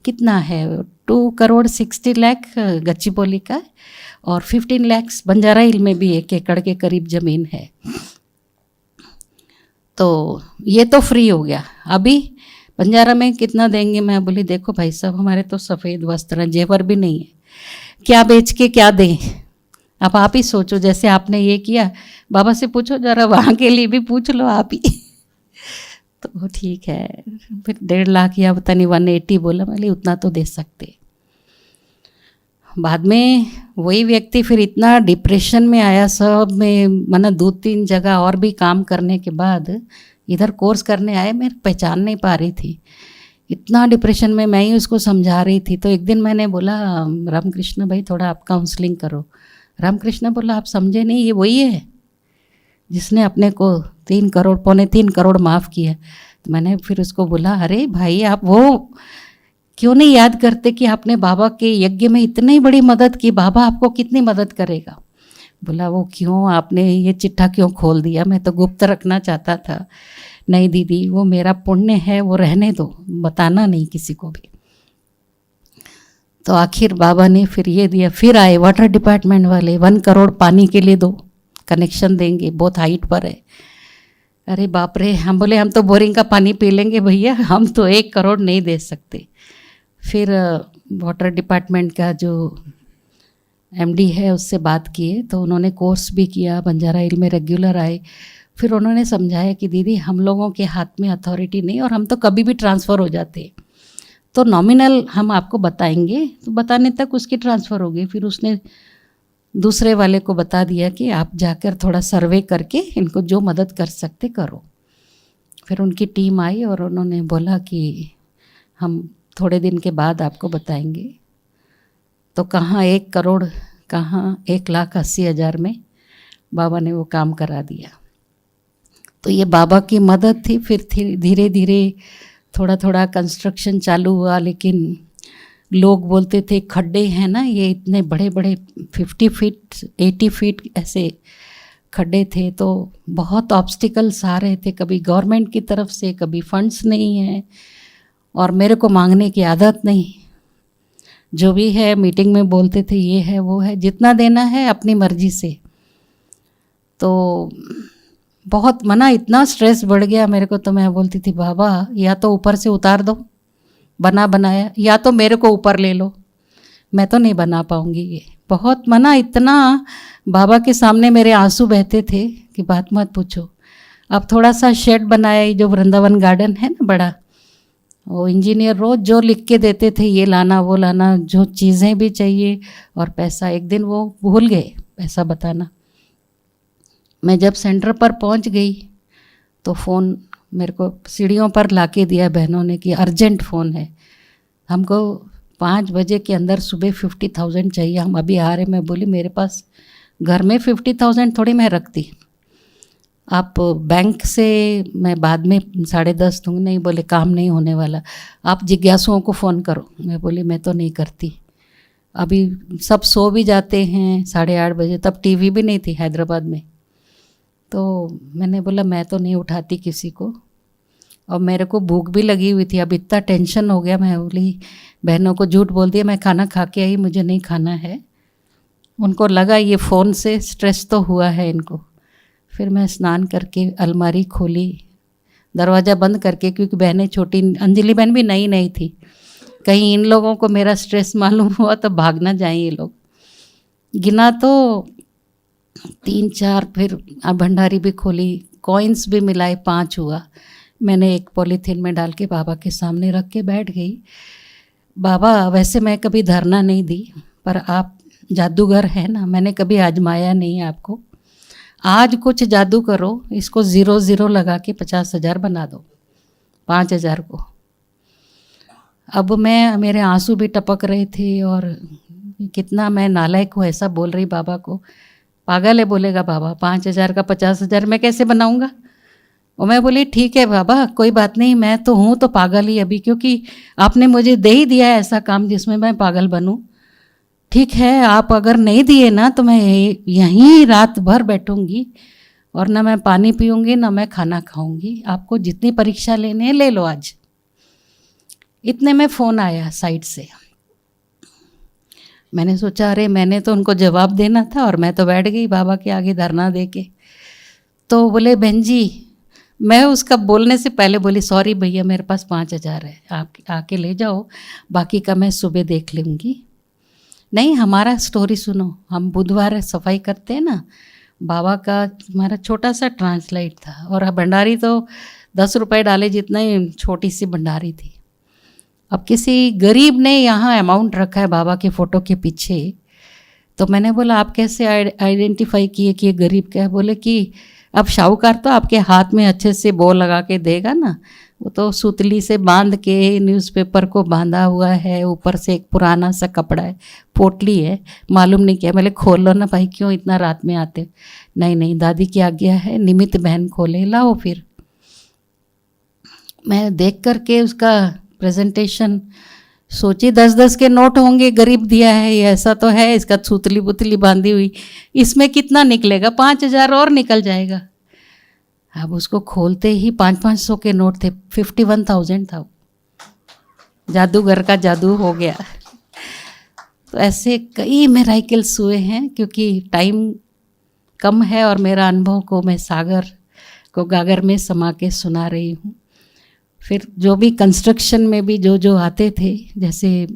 कितना है? 2 करोड़ 60 लाख गच्चीबोली का और 15 लाख बंजारा हिल में भी 1 एकड़ के करीब ज़मीन है। तो ये तो फ्री हो गया। अभी बंजारा में कितना देंगे? मैं बोली देखो भाई साहब, हमारे तो सफ़ेद वस्त्र हैं, जेवर भी नहीं है, क्या बेच के क्या दें? अब आप ही सोचो, जैसे आपने ये किया, बाबा से पूछो जरा, वहाँ के लिए भी पूछ लो आप ही। तो ठीक है, फिर 1.5 लाख या पता नहीं 180 बोला, मैं उतना तो दे सकते। बाद में वही व्यक्ति फिर इतना डिप्रेशन में आया, सब में माना 2-3 जगह और भी काम करने के बाद इधर कोर्स करने आए, मैं पहचान नहीं पा रही थी, इतना डिप्रेशन में। मैं ही उसको समझा रही थी। तो एक दिन मैंने बोला, रामकृष्ण भाई थोड़ा आप काउंसलिंग करो। रामकृष्ण बोला आप समझे नहीं, ये वही है जिसने अपने को 3 करोड़, 2.25 करोड़ माफ़ किया। तो मैंने फिर उसको बोला, अरे भाई आप वो क्यों नहीं याद करते कि आपने बाबा के यज्ञ में इतनी बड़ी मदद की, बाबा आपको कितनी मदद करेगा? बोला वो क्यों, आपने ये चिट्ठा क्यों खोल दिया? मैं तो गुप्त रखना चाहता था। नहीं दीदी, वो मेरा पुण्य है, वो रहने दो, बताना नहीं किसी को भी। तो आखिर बाबा ने फिर ये दिया। फिर आए वाटर डिपार्टमेंट वाले, 1 करोड़ पानी के लिए दो, कनेक्शन देंगे, बहुत हाइट पर है। अरे बाप रे, हम बोले हम तो बोरिंग का पानी पी लेंगे भैया, हम तो 1 करोड़ नहीं दे सकते। फिर वाटर डिपार्टमेंट का जो एमडी है उससे बात किए, तो उन्होंने कोर्स भी किया, बंजारा हिल में रेगुलर आए। फिर उन्होंने समझाया कि दीदी हम लोगों के हाथ में अथॉरिटी नहीं, और हम तो कभी भी ट्रांसफ़र हो जाते, तो नॉमिनल हम आपको बताएंगे, तो बताने तक उसकी ट्रांसफ़र हो गई। फिर उसने दूसरे वाले को बता दिया कि आप जाकर थोड़ा सर्वे करके इनको जो मदद कर सकते करो। फिर उनकी टीम आई और उन्होंने बोला कि हम थोड़े दिन के बाद आपको बताएंगे। तो कहाँ 1 करोड़, कहाँ 1,80,000 में बाबा ने वो काम करा दिया। तो ये बाबा की मदद थी। फिर धीरे धीरे थोड़ा थोड़ा कंस्ट्रक्शन चालू हुआ, लेकिन लोग बोलते थे खड्डे हैं ना, ये इतने बड़े बड़े 50 फीट 80 फीट ऐसे खड्डे थे, तो बहुत ऑब्स्टिकल्स आ रहे थे, कभी गवर्नमेंट की तरफ से, कभी फंड्स नहीं है, और मेरे को मांगने की आदत नहीं। जो भी है मीटिंग में बोलते थे ये है वो है, जितना देना है अपनी मर्जी से। तो बहुत मना, इतना स्ट्रेस बढ़ गया मेरे को। तो मैं बोलती थी बाबा या तो ऊपर से उतार दो बना बनाया, या तो मेरे को ऊपर ले लो, मैं तो नहीं बना पाऊँगी ये। बहुत मना, इतना बाबा के सामने मेरे आंसू बहते थे कि बात मत पूछो। अब थोड़ा सा शेड बनाया, जो वृंदावन गार्डन है ना बड़ा, वो इंजीनियर रोज़ जो लिख के देते थे, ये लाना वो लाना, जो चीज़ें भी चाहिए और पैसा। एक दिन वो भूल गए पैसा बताना। मैं जब सेंटर पर पहुंच गई तो फ़ोन मेरे को सीढ़ियों पर लाके दिया बहनों ने कि अर्जेंट फ़ोन है, हमको 5 बजे के अंदर सुबह 50,000 चाहिए, हम अभी आ रहे। मैं बोली मेरे पास घर में 50,000 थोड़ी मैं रखती, आप बैंक से मैं बाद में 10:30 दूँगी। नहीं, बोले काम नहीं होने वाला, आप जिज्ञासुओं को फ़ोन करो। मैं बोली मैं तो नहीं करती, अभी सब सो भी जाते हैं 8:30 बजे, तब टीवी भी नहीं थी हैदराबाद में। तो मैंने बोला मैं तो नहीं उठाती किसी को, और मेरे को भूख भी लगी हुई थी। अब इतना टेंशन हो गया, मैं बोली बहनों को झूठ बोल दिया, मैं खाना खा के आई, मुझे नहीं खाना है। उनको लगा ये फ़ोन से स्ट्रेस तो हुआ है इनको। फिर मैं स्नान करके अलमारी खोली, दरवाज़ा बंद करके, क्योंकि बहनें छोटी, अंजलि बहन भी नई नई थी, कहीं इन लोगों को मेरा स्ट्रेस मालूम हुआ तो भाग ना जाए ये लोग। गिना तो 3-4, फिर भंडारी भी खोली, कॉइन्स भी मिलाए, 5 हुआ। मैंने एक पॉलीथीन में डाल के बाबा के सामने रख के बैठ गई। बाबा वैसे मैं कभी धरना नहीं दी, पर आप जादूगर है ना, मैंने कभी आजमाया नहीं आपको, आज कुछ जादू करो, इसको 0-0 लगा के 50,000 बना दो, 5,000 को। अब मैं, मेरे आंसू भी टपक रहे थे, और कितना मैं नालायक हूँ ऐसा बोल रही बाबा को। पागल है बोलेगा बाबा, 5,000 का 50,000 मैं कैसे बनाऊँगा? और मैं बोली ठीक है बाबा, कोई बात नहीं, मैं तो हूँ तो पागल ही अभी, क्योंकि आपने मुझे दे ही दिया है ऐसा काम जिसमें मैं पागल बनूँ। ठीक है, आप अगर नहीं दिए ना तो मैं यहीं रात भर बैठूंगी, और ना मैं पानी पीऊँगी ना मैं खाना खाऊंगी, आपको जितनी परीक्षा लेने हैं ले लो आज। इतने में फ़ोन आया साइड से। मैंने सोचा अरे मैंने तो उनको जवाब देना था, और मैं तो बैठ गई बाबा के आगे धरना दे के। तो बोले बहन जी मैं उसका बोलने से पहले बोली सॉरी भैया मेरे पास 5,000 है, आप आके ले जाओ, बाकी का मैं सुबह देख लूँगी। नहीं, हमारा स्टोरी सुनो। हम बुधवार सफाई करते हैं ना, बाबा का हमारा छोटा सा ट्रांसलाइट था और भंडारी तो 10 रुपये डाले जितना ही छोटी सी भंडारी थी। अब किसी गरीब ने यहाँ अमाउंट रखा है बाबा के फ़ोटो के पीछे, तो मैंने बोला आप कैसे आइडेंटिफाई किए कि ये गरीब का है? बोले कि अब शाहूकार तो आपके हाथ में अच्छे से बो लगा के देगा ना, वो तो सुतली से बांध के न्यूज़पेपर को बांधा हुआ है, ऊपर से एक पुराना सा कपड़ा है, पोटली है, मालूम नहीं क्या। मैंने खोल लो ना भाई, क्यों इतना रात में आते? नहीं नहीं दादी की आज्ञा है, निमित बहन खोले, लाओ। फिर मैं देख कर के उसका प्रेजेंटेशन सोची 10-10 के नोट होंगे, गरीब दिया है ये, ऐसा तो है, इसका सुतली बुतली बांधी हुई, इसमें कितना निकलेगा? 5,000 और निकल जाएगा। अब उसको खोलते ही 500-500 के नोट थे, 51,000 था। जादूगर का जादू हो गया। तो ऐसे कई मिरेकल्स हुए हैं, क्योंकि टाइम कम है और मेरा अनुभव को मैं सागर को गागर में समा के सुना रही हूँ। फिर जो भी कंस्ट्रक्शन में भी जो आते थे, जैसे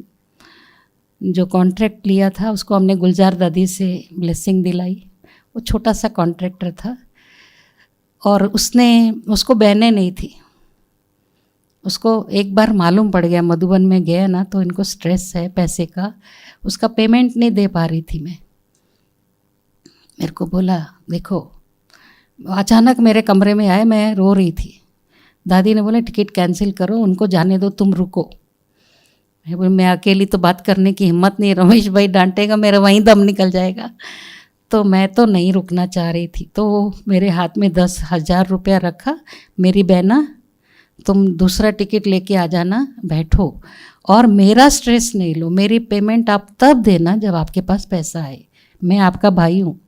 जो कॉन्ट्रैक्ट लिया था उसको हमने गुलजार दादी से ब्लेसिंग दिलाई। वो छोटा सा कॉन्ट्रैक्टर था और उसको बहनें नहीं थी। उसको एक बार मालूम पड़ गया, मधुबन में गया ना, तो इनको स्ट्रेस है पैसे का, उसका पेमेंट नहीं दे पा रही थी मैं। मेरे को बोला देखो, अचानक मेरे कमरे में आए, मैं रो रही थी। दादी ने बोला टिकट कैंसिल करो, उनको जाने दो, तुम रुको। मैं अकेली तो बात करने की हिम्मत नहीं, रमेश भाई डांटेगा, मेरा वहीं दम निकल जाएगा। तो मैं तो नहीं रुकना चाह रही थी। तो मेरे हाथ में 10,000 रुपया रखा, मेरी बहना तुम दूसरा टिकट लेके आ जाना, बैठो और मेरा स्ट्रेस नहीं लो, मेरी पेमेंट आप तब देना जब आपके पास पैसा आए, मैं आपका भाई हूँ।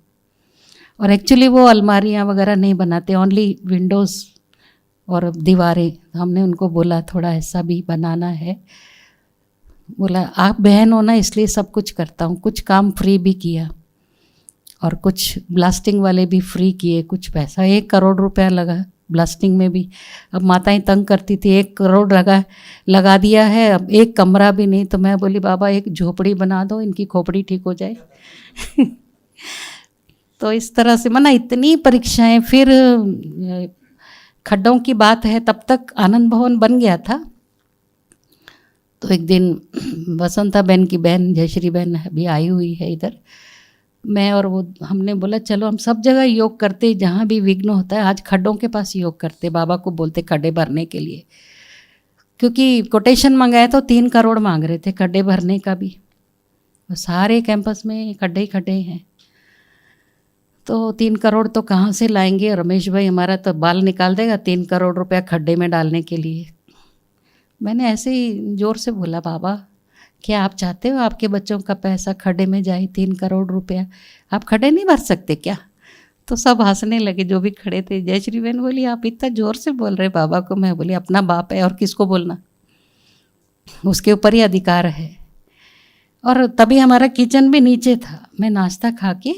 और एक्चुअली वो अलमारियाँ वगैरह नहीं बनाते, ओनली विंडोज़ और दीवारें। हमने उनको बोला थोड़ा ऐसा भी बनाना है। बोला आप बहन हो ना, इसलिए सब कुछ करता हूँ। कुछ काम फ्री भी किया और कुछ ब्लास्टिंग वाले भी फ्री किए। कुछ पैसा 1 करोड़ रुपया लगा ब्लास्टिंग में भी। अब माताएं तंग करती थी, 1 करोड़ लगा दिया है, अब एक कमरा भी नहीं। तो मैं बोली बाबा एक झोपड़ी बना दो, इनकी खोपड़ी ठीक हो जाए। तो इस तरह से मना इतनी परीक्षाएं। फिर खड्डों की बात है, तब तक आनंद भवन बन गया था। तो एक दिन वसंता बहन की बहन जयश्री बहन भी आई हुई है इधर, मैं और वो, हमने बोला चलो हम सब जगह योग करते, जहाँ भी विघ्न होता है आज खड्डों के पास योग करते। बाबा को बोलते खड्डे भरने के लिए, क्योंकि कोटेशन मंगाए तो 3 करोड़ मांग रहे थे खड्डे भरने का भी। सारे कैंपस में खड्डे ही खड्डे हैं, तो 3 करोड़ तो कहाँ से लाएंगे? रमेश भाई हमारा तो बाल निकाल देगा 3 करोड़ रुपया खड्डे में डालने के लिए। मैंने ऐसे ही जोर से बोला बाबा क्या आप चाहते हो आपके बच्चों का पैसा खड्डे में जाए? 3 करोड़ रुपया आप खड्डे नहीं भर सकते क्या? तो सब हंसने लगे जो भी खड़े थे। जयश्री बहन बोली आप इतना जोर से बोल रहे बाबा को। मैं बोली अपना बाप है और किसको बोलना, उसके ऊपर ही अधिकार है। और तभी हमारा किचन भी नीचे था। मैं नाश्ता खा के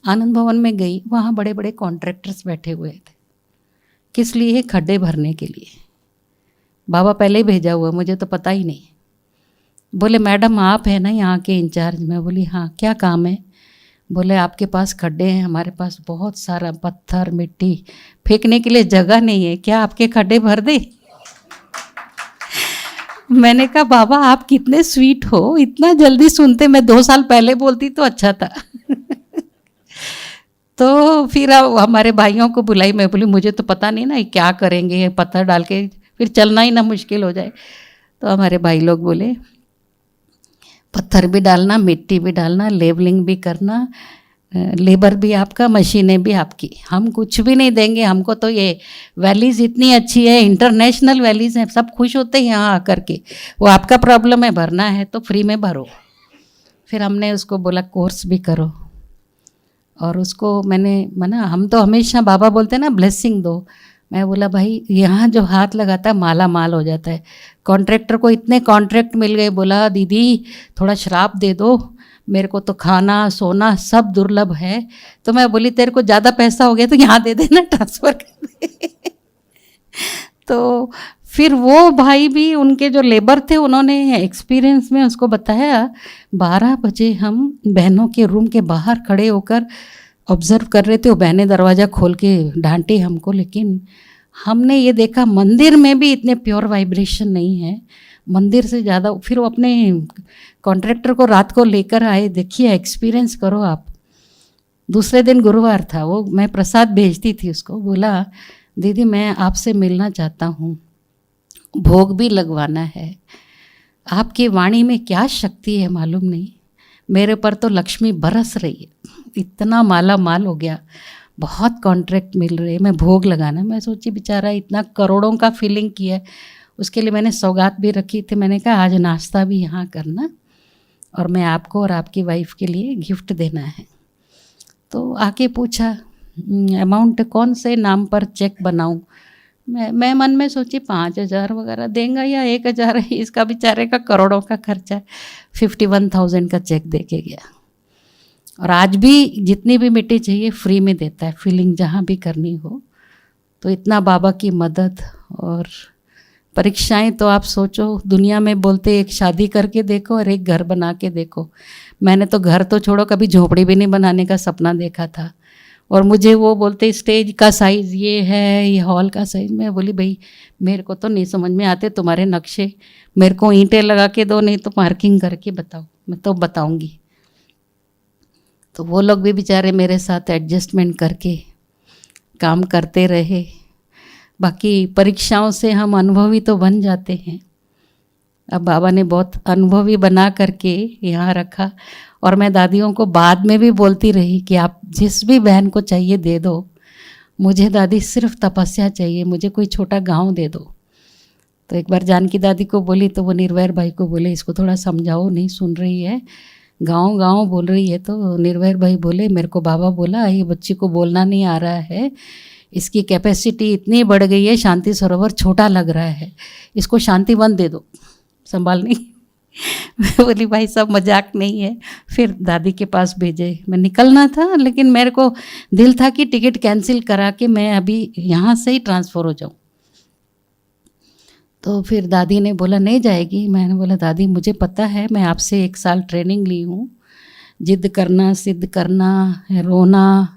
आनंद भवन में गई, वहाँ बड़े बड़े कॉन्ट्रैक्टर्स बैठे हुए थे। किस लिए? खड्डे भरने के लिए। बाबा पहले ही भेजा हुआ, मुझे तो पता ही नहीं। बोले मैडम आप है ना यहाँ के इंचार्ज? मैं बोली हाँ, क्या काम है? बोले आपके पास खड्डे हैं, हमारे पास बहुत सारा पत्थर मिट्टी फेंकने के लिए जगह नहीं है, क्या आपके खड्डे भर दे? मैंने कहा बाबा आप कितने स्वीट हो, इतना जल्दी सुनते, मैं 2 साल पहले बोलती तो अच्छा था। तो फिर हमारे भाइयों को बुलाई। मैं बोली मुझे तो पता नहीं ना क्या करेंगे, पत्थर डाल के फिर चलना ही ना मुश्किल हो जाए। तो हमारे भाई लोग बोले पत्थर भी डालना, मिट्टी भी डालना, लेवलिंग भी करना, लेबर भी आपका, मशीनें भी आपकी, हम कुछ भी नहीं देंगे। हमको तो ये वैलीज़ इतनी अच्छी है, इंटरनेशनल वैलीज़ हैं, सब खुश होते हैं यहाँ आकर के। वो आपका प्रॉब्लम है, भरना है तो फ्री में भरो। फिर हमने उसको बोला कोर्स भी करो, और उसको मैंने मना, हम तो हमेशा बाबा बोलते हैं ना ब्लेसिंग दो। मैं बोला भाई यहाँ जो हाथ लगाता है माला माल हो जाता है। कॉन्ट्रैक्टर को इतने कॉन्ट्रैक्ट मिल गए, बोला दीदी थोड़ा श्राप दे दो, मेरे को तो खाना सोना सब दुर्लभ है। तो मैं बोली तेरे को ज़्यादा पैसा हो गया तो यहाँ दे देना, ट्रांसफ़र कर दे। तो फिर वो भाई भी, उनके जो लेबर थे, उन्होंने एक्सपीरियंस में उसको बताया 12 बजे हम बहनों के रूम के बाहर खड़े होकर ऑब्जर्व कर रहे थे, वो बहनें दरवाज़ा खोल के डांटी हमको, लेकिन हमने ये देखा मंदिर में भी इतने प्योर वाइब्रेशन नहीं है, मंदिर से ज़्यादा। फिर वो अपने कॉन्ट्रैक्टर को रात को लेकर आए, देखिए एक्सपीरियंस करो आप। दूसरे दिन गुरुवार था, वो मैं प्रसाद भेजती थी उसको, बोला दीदी मैं आपसे मिलना चाहता हूँ, भोग भी लगवाना है, आपकी वाणी में क्या शक्ति है मालूम नहीं, मेरे पर तो लक्ष्मी बरस रही है, इतना माला माल हो गया, बहुत कॉन्ट्रैक्ट मिल रहे, मैं भोग लगाना। मैं सोची बेचारा इतना करोड़ों का फीलिंग किया है, उसके लिए मैंने सौगात भी रखी थी। मैंने कहा आज नाश्ता भी यहाँ करना और मैं आपको और आपकी वाइफ के लिए गिफ्ट देना है। तो आके पूछा अमाउंट कौन से नाम पर चेक बनाऊँ। मैं मन में सोची 5,000 वगैरह देंगे या 1,000, इसका बेचारे का करोड़ों का खर्चा है। 51,000 का चेक दे के गया। और आज भी जितनी भी मिट्टी चाहिए फ्री में देता है, फीलिंग जहाँ भी करनी हो। तो इतना बाबा की मदद। और परीक्षाएं तो आप सोचो, दुनिया में बोलते एक शादी करके देखो और एक घर बना के देखो। मैंने तो घर तो छोड़ो, कभी झोपड़ी भी नहीं बनाने का सपना देखा था। और मुझे वो बोलते स्टेज का साइज़ ये है, ये हॉल का साइज़। मैं बोली भाई मेरे को तो नहीं समझ में आते तुम्हारे नक्शे, मेरे को ईंटें लगा के दो, नहीं तो मार्किंग करके बताओ, मैं तो बताऊंगी। तो वो लोग भी बेचारे मेरे साथ एडजस्टमेंट करके काम करते रहे। बाकी परीक्षाओं से हम अनुभवी तो बन जाते हैं। अब बाबा ने बहुत अनुभवी बना करके यहाँ रखा। और मैं दादियों को बाद में भी बोलती रही कि आप जिस भी बहन को चाहिए दे दो, मुझे दादी सिर्फ तपस्या चाहिए, मुझे कोई छोटा गांव दे दो। तो एक बार जानकी दादी को बोली तो वो निर्वैर भाई को बोले इसको थोड़ा समझाओ, नहीं सुन रही है, गांव गांव बोल रही है। तो निर्वैर भाई बोले मेरे को बाबा बोला ये बच्ची को बोलना नहीं आ रहा है, इसकी कैपेसिटी इतनी बढ़ गई है, शांति सरोवर छोटा लग रहा है, इसको शांति वन दे दो संभालने। मैं बोली भाई सब मजाक नहीं है। फिर दादी के पास भेजे। मैं निकलना था लेकिन मेरे को दिल था कि टिकट कैंसिल करा के मैं अभी यहाँ से ही ट्रांसफ़र हो जाऊँ। तो फिर दादी ने बोला नहीं जाएगी। मैंने बोला दादी मुझे पता है, मैं आपसे 1 साल ट्रेनिंग ली हूँ, जिद करना, सिद्ध करना, रोना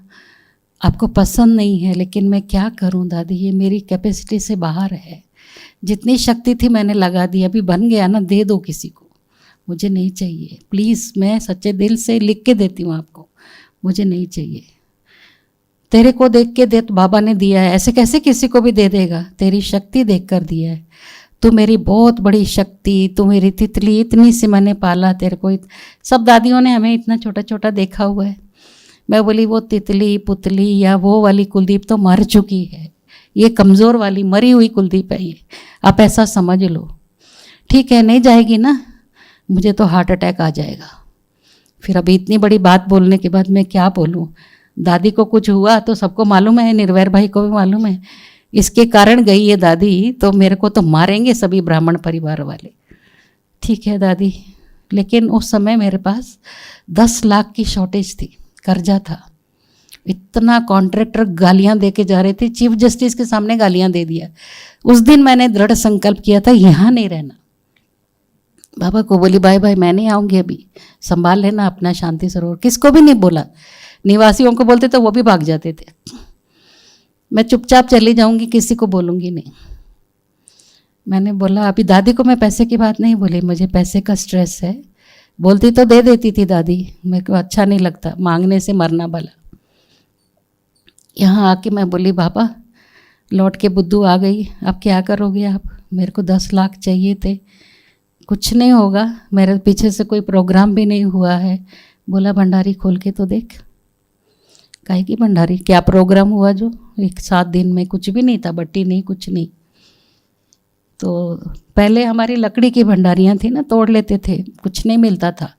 आपको पसंद नहीं है, लेकिन मैं क्या करूँ दादी, ये मेरी कैपेसिटी से बाहर है। जितनी शक्ति थी मैंने लगा दी, अभी बन गया ना, दे दो किसी को, मुझे नहीं चाहिए प्लीज़। मैं सच्चे दिल से लिख के देती हूँ आपको, मुझे नहीं चाहिए। तेरे को देख के दे, तो बाबा ने दिया है, ऐसे कैसे किसी को भी दे देगा, तेरी शक्ति देख कर दिया है। तू मेरी बहुत बड़ी शक्ति, तू मेरी तितली, इतनी सी मैंने पाला तेरे को। सब दादियों ने हमें इतना छोटा छोटा देखा हुआ है। मैं बोली वो तितली पुतली या वो वाली कुलदीप तो मर चुकी है, ये कमज़ोर वाली मरी हुई कुलदीप है ये, आप ऐसा समझ लो। ठीक है नहीं जाएगी ना, मुझे तो हार्ट अटैक आ जाएगा। फिर अभी इतनी बड़ी बात बोलने के बाद मैं क्या बोलूँ। दादी को कुछ हुआ तो सबको मालूम है, निर्वैर भाई को भी मालूम है, इसके कारण गई है दादी, तो मेरे को तो मारेंगे सभी ब्राह्मण परिवार वाले। ठीक है दादी, लेकिन उस समय मेरे पास 10 लाख की शॉर्टेज थी, कर्जा था। इतना कॉन्ट्रैक्टर गालियां दे के जा रहे थे, चीफ जस्टिस के सामने गालियां दे दिया। उस दिन मैंने दृढ़ संकल्प किया था यहाँ नहीं रहना। बाबा को बोली बाय बाय, मैं नहीं आऊँगी अभी, संभाल लेना अपना शांति सरोवर। किसको भी नहीं बोला, निवासियों को बोलते तो वो भी भाग जाते थे। मैं चुपचाप चली जाऊँगी, किसी को बोलूँगी नहीं। मैंने बोला अभी दादी को मैं पैसे की बात नहीं बोली, मुझे पैसे का स्ट्रेस है, बोलती तो दे देती थी दादी, मेरे को अच्छा नहीं लगता, मांगने से मरना भला। यहाँ आके मैं बोली बाबा लौट के बुद्धू आ गई, अब क्या करोगे आप, मेरे को 10 लाख चाहिए थे। कुछ नहीं होगा, मेरे पीछे से कोई प्रोग्राम भी नहीं हुआ है। बोला भंडारी खोल के तो देख। काहे की भंडारी, क्या प्रोग्राम हुआ जो 7 दिन में, कुछ भी नहीं था, बट्टी नहीं कुछ नहीं। तो पहले हमारी लकड़ी की भंडारियाँ थी ना, तोड़ लेते थे, कुछ नहीं मिलता था।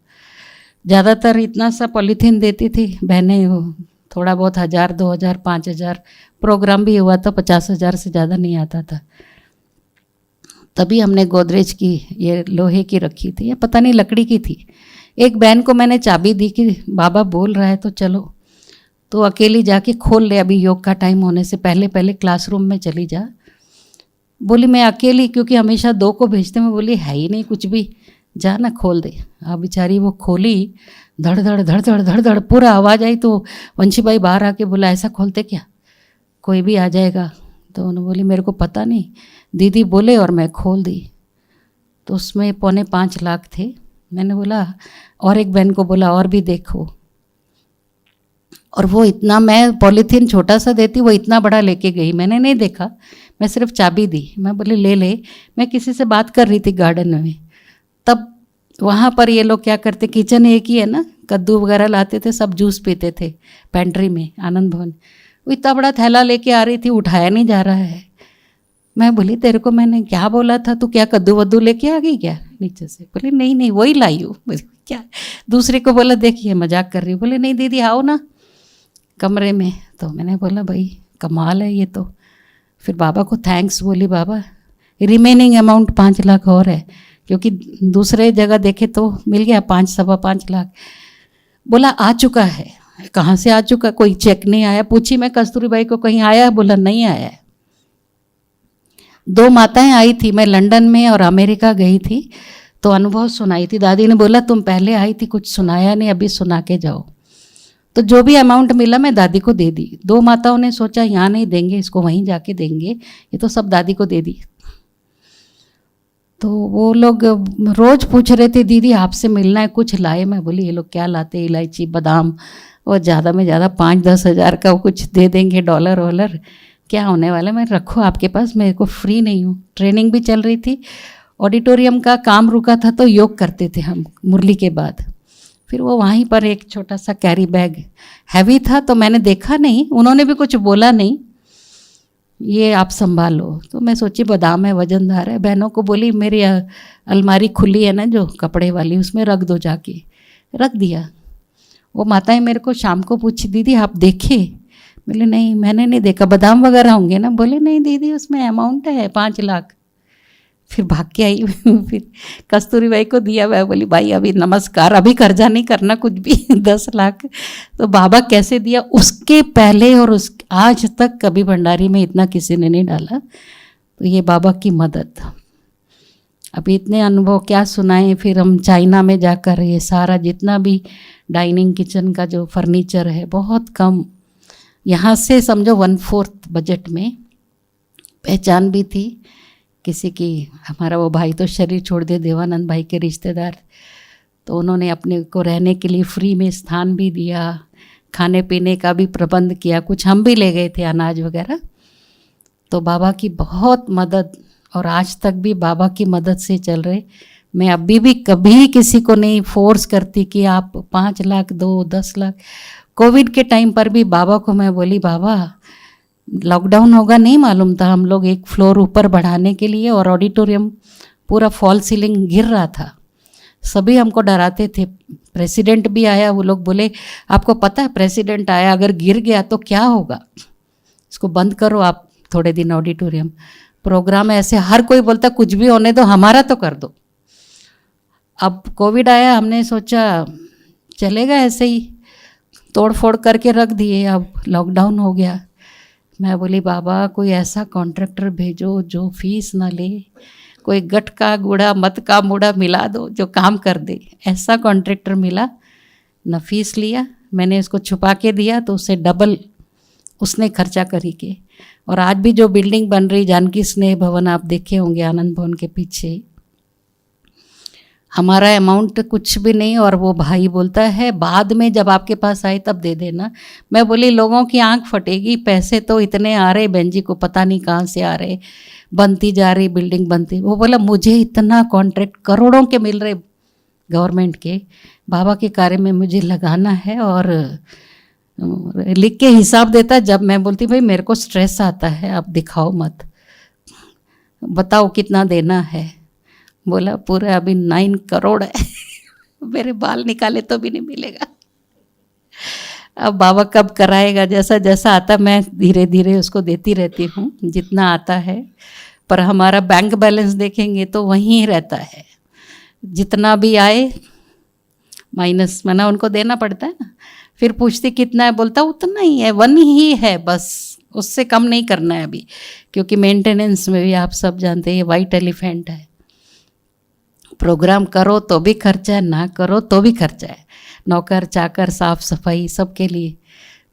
ज़्यादातर इतना सा पॉलीथीन देती थी बहनें, थोड़ा बहुत 1,000 2,000 5,000, प्रोग्राम भी हुआ तो 50,000 से ज़्यादा नहीं आता था। तभी हमने गोदरेज की ये लोहे की रखी थी, या पता नहीं लकड़ी की थी। एक बहन को मैंने चाबी दी कि बाबा बोल रहा है तो चलो, तो अकेली जाके खोल ले, अभी योग का टाइम होने से पहले पहले क्लासरूम में चली जा। बोली मैं अकेली, क्योंकि हमेशा 2 को भेजते, मैं बोली है ही नहीं कुछ भी, जा ना खोल दे। अब बेचारी वो खोली, धड़ धड़ धड़ धड़ धड़ धड़ पूरा आवाज़ आई, तो वंशी भाई बाहर आके बोला ऐसा खोलते क्या, कोई भी आ जाएगा। तो उन्होंने बोली मेरे को पता नहीं, दीदी बोले और मैं खोल दी। तो उसमें 4.25 लाख थे। मैंने बोला, और एक बहन को बोला और भी देखो, और वो इतना, मैं पॉलीथीन छोटा सा देती, वो इतना बड़ा लेके गई। मैंने नहीं देखा, मैं सिर्फ चाबी दी, मैं बोली ले ले। मैं किसी से बात कर रही थी गार्डन में, तब वहाँ पर ये लोग क्या करते, किचन एक ही है ना, कद्दू वगैरह लाते थे, सब जूस पीते थे पेंट्री में आनंद भवन। वो इतना बड़ा थैला लेके आ रही थी, उठाया नहीं जा रहा है। मैं बोली तेरे को मैंने क्या बोला था, तू क्या कद्दू वद्दू लेके आ गई क्या नीचे से? बोली नहीं नहीं वही लाई हूँ। क्या, दूसरे को बोला देखिए मजाक कर रही हूँ। बोले नहीं दीदी आओ ना कमरे में। तो मैंने बोला भाई कमाल है ये तो। फिर बाबा को थैंक्स बोली, बाबा रिमेनिंग अमाउंट 5 लाख और है, क्योंकि दूसरे जगह देखे तो मिल गया 5-5.25 लाख। बोला आ चुका है। कहाँ से आ चुका, कोई चेक नहीं आया। पूछी मैं कस्तूरी बाई को कहीं आया, बोला नहीं आया है। 2 माताएं आई थी, मैं लंदन में और अमेरिका गई थी, तो अनुभव सुनाई थी। दादी ने बोला तुम पहले आई थी कुछ सुनाया नहीं, अभी सुना के जाओ। तो जो भी अमाउंट मिला मैं दादी को दे दी। 2 माताओं ने सोचा यहाँ नहीं देंगे, इसको वहीं जाके देंगे, ये तो सब दादी को दे दी। तो वो लोग रोज़ पूछ रहे थे दीदी आपसे मिलना है, कुछ लाए? मैं बोली ये लोग क्या लाते, इलायची बादाम, और ज़्यादा में ज़्यादा 5-10 हज़ार का कुछ दे देंगे, डॉलर वॉलर क्या होने वाला है। मैं रखो आपके पास, मेरे को फ्री नहीं हूँ। ट्रेनिंग भी चल रही थी, ऑडिटोरियम का काम रुका था, तो योग करते थे हम मुरली के बाद। फिर वो वहीं पर एक छोटा सा कैरी बैग हैवी था, तो मैंने देखा नहीं, उन्होंने भी कुछ बोला नहीं, ये आप संभालो। तो मैं सोची बादाम है, वजनदार है। बहनों को बोली मेरी अलमारी खुली है ना जो कपड़े वाली, उसमें रख दो, जाके रख दिया। वो माताएं मेरे को शाम को पूछी दीदी आप देखे? बोले नहीं मैंने नहीं देखा, बादाम वगैरह होंगे ना? बोले नहीं दीदी उसमें अमाउंट है 5 लाख। फिर भाग के आई फिर कस्तूरी बाई को दिया। मैं बोली भाई अभी नमस्कार, अभी कर्जा नहीं करना कुछ भी 10 लाख। तो बाबा कैसे दिया, उसके पहले और उस आज तक कभी भंडारी में इतना किसी ने नहीं डाला। तो ये बाबा की मदद। अभी इतने अनुभव क्या सुनाए। फिर हम चाइना में जाकर ये सारा जितना भी डाइनिंग किचन का जो फर्नीचर है बहुत कम, यहाँ से समझो 1/4 बजट में। पहचान भी थी किसी की। हमारा वो भाई तो शरीर छोड़ दे, देवानंद भाई के रिश्तेदार, तो उन्होंने अपने को रहने के लिए फ्री में स्थान भी दिया, खाने पीने का भी प्रबंध किया, कुछ हम भी ले गए थे अनाज वगैरह। तो बाबा की बहुत मदद, और आज तक भी बाबा की मदद से चल रहे। मैं अभी भी कभी किसी को नहीं फोर्स करती कि आप 5 लाख दो, 10 लाख। कोविड के टाइम पर भी बाबा को मैं बोली बाबा लॉकडाउन होगा नहीं मालूम था, हम लोग 1 फ्लोर ऊपर बढ़ाने के लिए, और ऑडिटोरियम पूरा फॉल सीलिंग गिर रहा था। सभी हमको डराते थे। प्रेसिडेंट भी आया, वो लोग बोले आपको पता है प्रेसिडेंट आया, अगर गिर गया तो क्या होगा, इसको बंद करो आप थोड़े दिन ऑडिटोरियम। प्रोग्राम ऐसे हर कोई बोलता कुछ भी होने दो, हमारा तो कर दो। अब कोविड आया, हमने सोचा चलेगा ऐसे ही, तोड़ फोड़ करके रख दिए। अब लॉकडाउन हो गया। मैं बोली बाबा कोई ऐसा कॉन्ट्रैक्टर भेजो जो फीस ना ले, कोई गट का गुड़ा मत का मुड़ा मिला दो जो काम कर दे। ऐसा कॉन्ट्रैक्टर मिला, न फीस लिया, मैंने इसको छुपा के दिया तो उससे डबल उसने खर्चा करी के। और आज भी जो बिल्डिंग बन रही जानकी स्नेह भवन, आप देखे होंगे आनंद भवन के पीछे, हमारा अमाउंट कुछ भी नहीं। और वो भाई बोलता है बाद में जब आपके पास आए तब दे देना। मैं बोली लोगों की आंख फटेगी, पैसे तो इतने आ रहे, बहन जी को पता नहीं कहाँ से आ रहे, बनती जा रही बिल्डिंग बनती। वो बोला मुझे इतना कॉन्ट्रैक्ट करोड़ों के मिल रहे गवर्नमेंट के, बाबा के कार्य में मुझे लगाना है। और लिख के हिसाब देता। जब मैं बोलती भाई मेरे को स्ट्रेस आता है, आप दिखाओ मत, बताओ कितना देना है। बोला पूरे अभी 9 करोड़ है मेरे बाल निकाले तो भी नहीं मिलेगा। अब बाबा कब कराएगा, जैसा जैसा आता मैं धीरे धीरे उसको देती रहती हूँ जितना आता है। पर हमारा बैंक बैलेंस देखेंगे तो वहीं रहता है, जितना भी आए माइनस मना उनको देना पड़ता है ना। फिर पूछती कितना है, बोलता उतना ही है, 1 ही है बस, उससे कम नहीं करना है अभी, क्योंकि मेंटेनेंस में भी आप सब जानते हैं ये वाइट एलिफेंट है। प्रोग्राम करो तो भी खर्चा है, ना करो तो भी खर्चा है, नौकर चाकर साफ सफाई सबके लिए।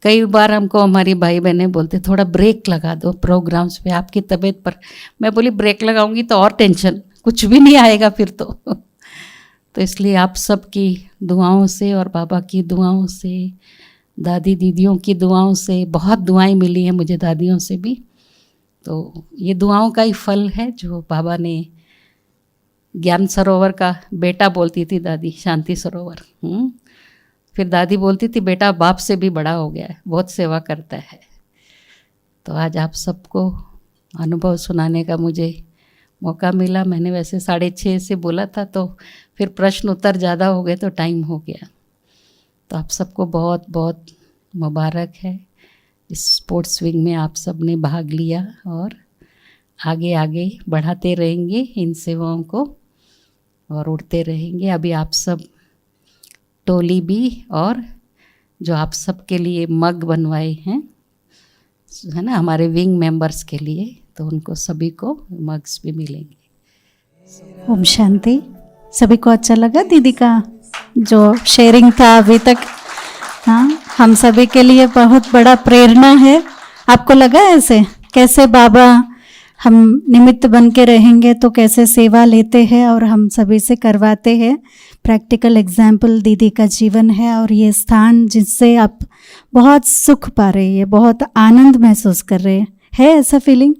कई बार हमको हमारी भाई बहनें बोलते थोड़ा ब्रेक लगा दो प्रोग्राम्स पे, आपकी तबीयत पर। मैं बोली ब्रेक लगाऊंगी तो और टेंशन, कुछ भी नहीं आएगा फिर तो इसलिए आप सबकी दुआओं से और बाबा की दुआओं से, दादी दीदियों की दुआओं से, बहुत दुआएं मिली हैं मुझे दादियों से भी। तो ये दुआओं का ही फल है जो बाबा ने, ज्ञान सरोवर का बेटा बोलती थी दादी, शांति सरोवर। फिर दादी बोलती थी बेटा बाप से भी बड़ा हो गया है, बहुत सेवा करता है। तो आज आप सबको अनुभव सुनाने का मुझे मौका मिला। मैंने वैसे 6:30 से बोला था, तो फिर प्रश्न उत्तर ज़्यादा हो गए तो टाइम हो गया। तो आप सबको बहुत बहुत मुबारक है, इस स्पोर्ट्स विंग में आप सब ने भाग लिया और आगे आगे बढ़ाते रहेंगे इन सेवाओं को और उड़ते रहेंगे। अभी आप सब टोली भी, और जो आप सब के लिए मग बनवाए हैं है ना हमारे विंग मेंबर्स के लिए, तो उनको सभी को मग्स भी मिलेंगे। ओम शांति। सभी को अच्छा लगा दीदी का जो शेयरिंग था अभी तक? हाँ, हम सभी के लिए बहुत बड़ा प्रेरणा है। आपको लगा ऐसे कैसे बाबा हम निमित्त बन के रहेंगे तो कैसे सेवा लेते हैं और हम सभी से करवाते हैं। प्रैक्टिकल एग्जाम्पल दीदी का जीवन है और ये स्थान जिससे आप बहुत सुख पा रहे हैं, बहुत आनंद महसूस कर रहे हैं। है ऐसा फीलिंग?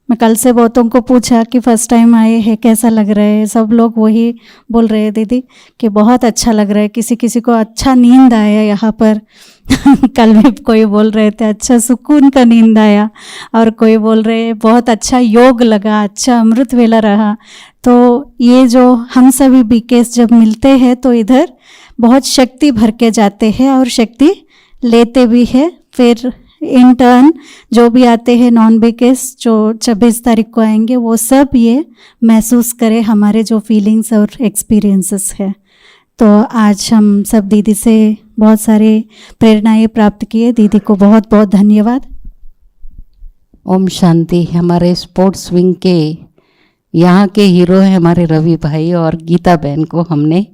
मैं कल से बहुतों को पूछा कि फर्स्ट टाइम आए हैं कैसा लग रहा है, सब लोग वही बोल रहे हैं दीदी कि बहुत अच्छा लग रहा है। किसी किसी को अच्छा नींद आया यहाँ पर कल भी कोई बोल रहे थे अच्छा सुकून का नींद आया, और कोई बोल रहे बहुत अच्छा योग लगा, अच्छा अमृत वेला रहा। तो ये जो हम सभी बीकेस जब मिलते हैं तो इधर बहुत शक्ति भर के जाते हैं और शक्ति लेते भी है। फिर इन टर्न जो भी आते हैं नॉन बीकेस जो 26 तारीख को आएंगे वो सब ये महसूस करें हमारे जो फीलिंग्स और एक्सपीरियंसेस है। तो आज हम सब दीदी से बहुत सारे प्रेरणाएं प्राप्त किए। दीदी को बहुत बहुत धन्यवाद। ओम शांति। हमारे स्पोर्ट्स विंग के यहाँ के हीरो हैं हमारे रवि भाई और गीता बहन को हमने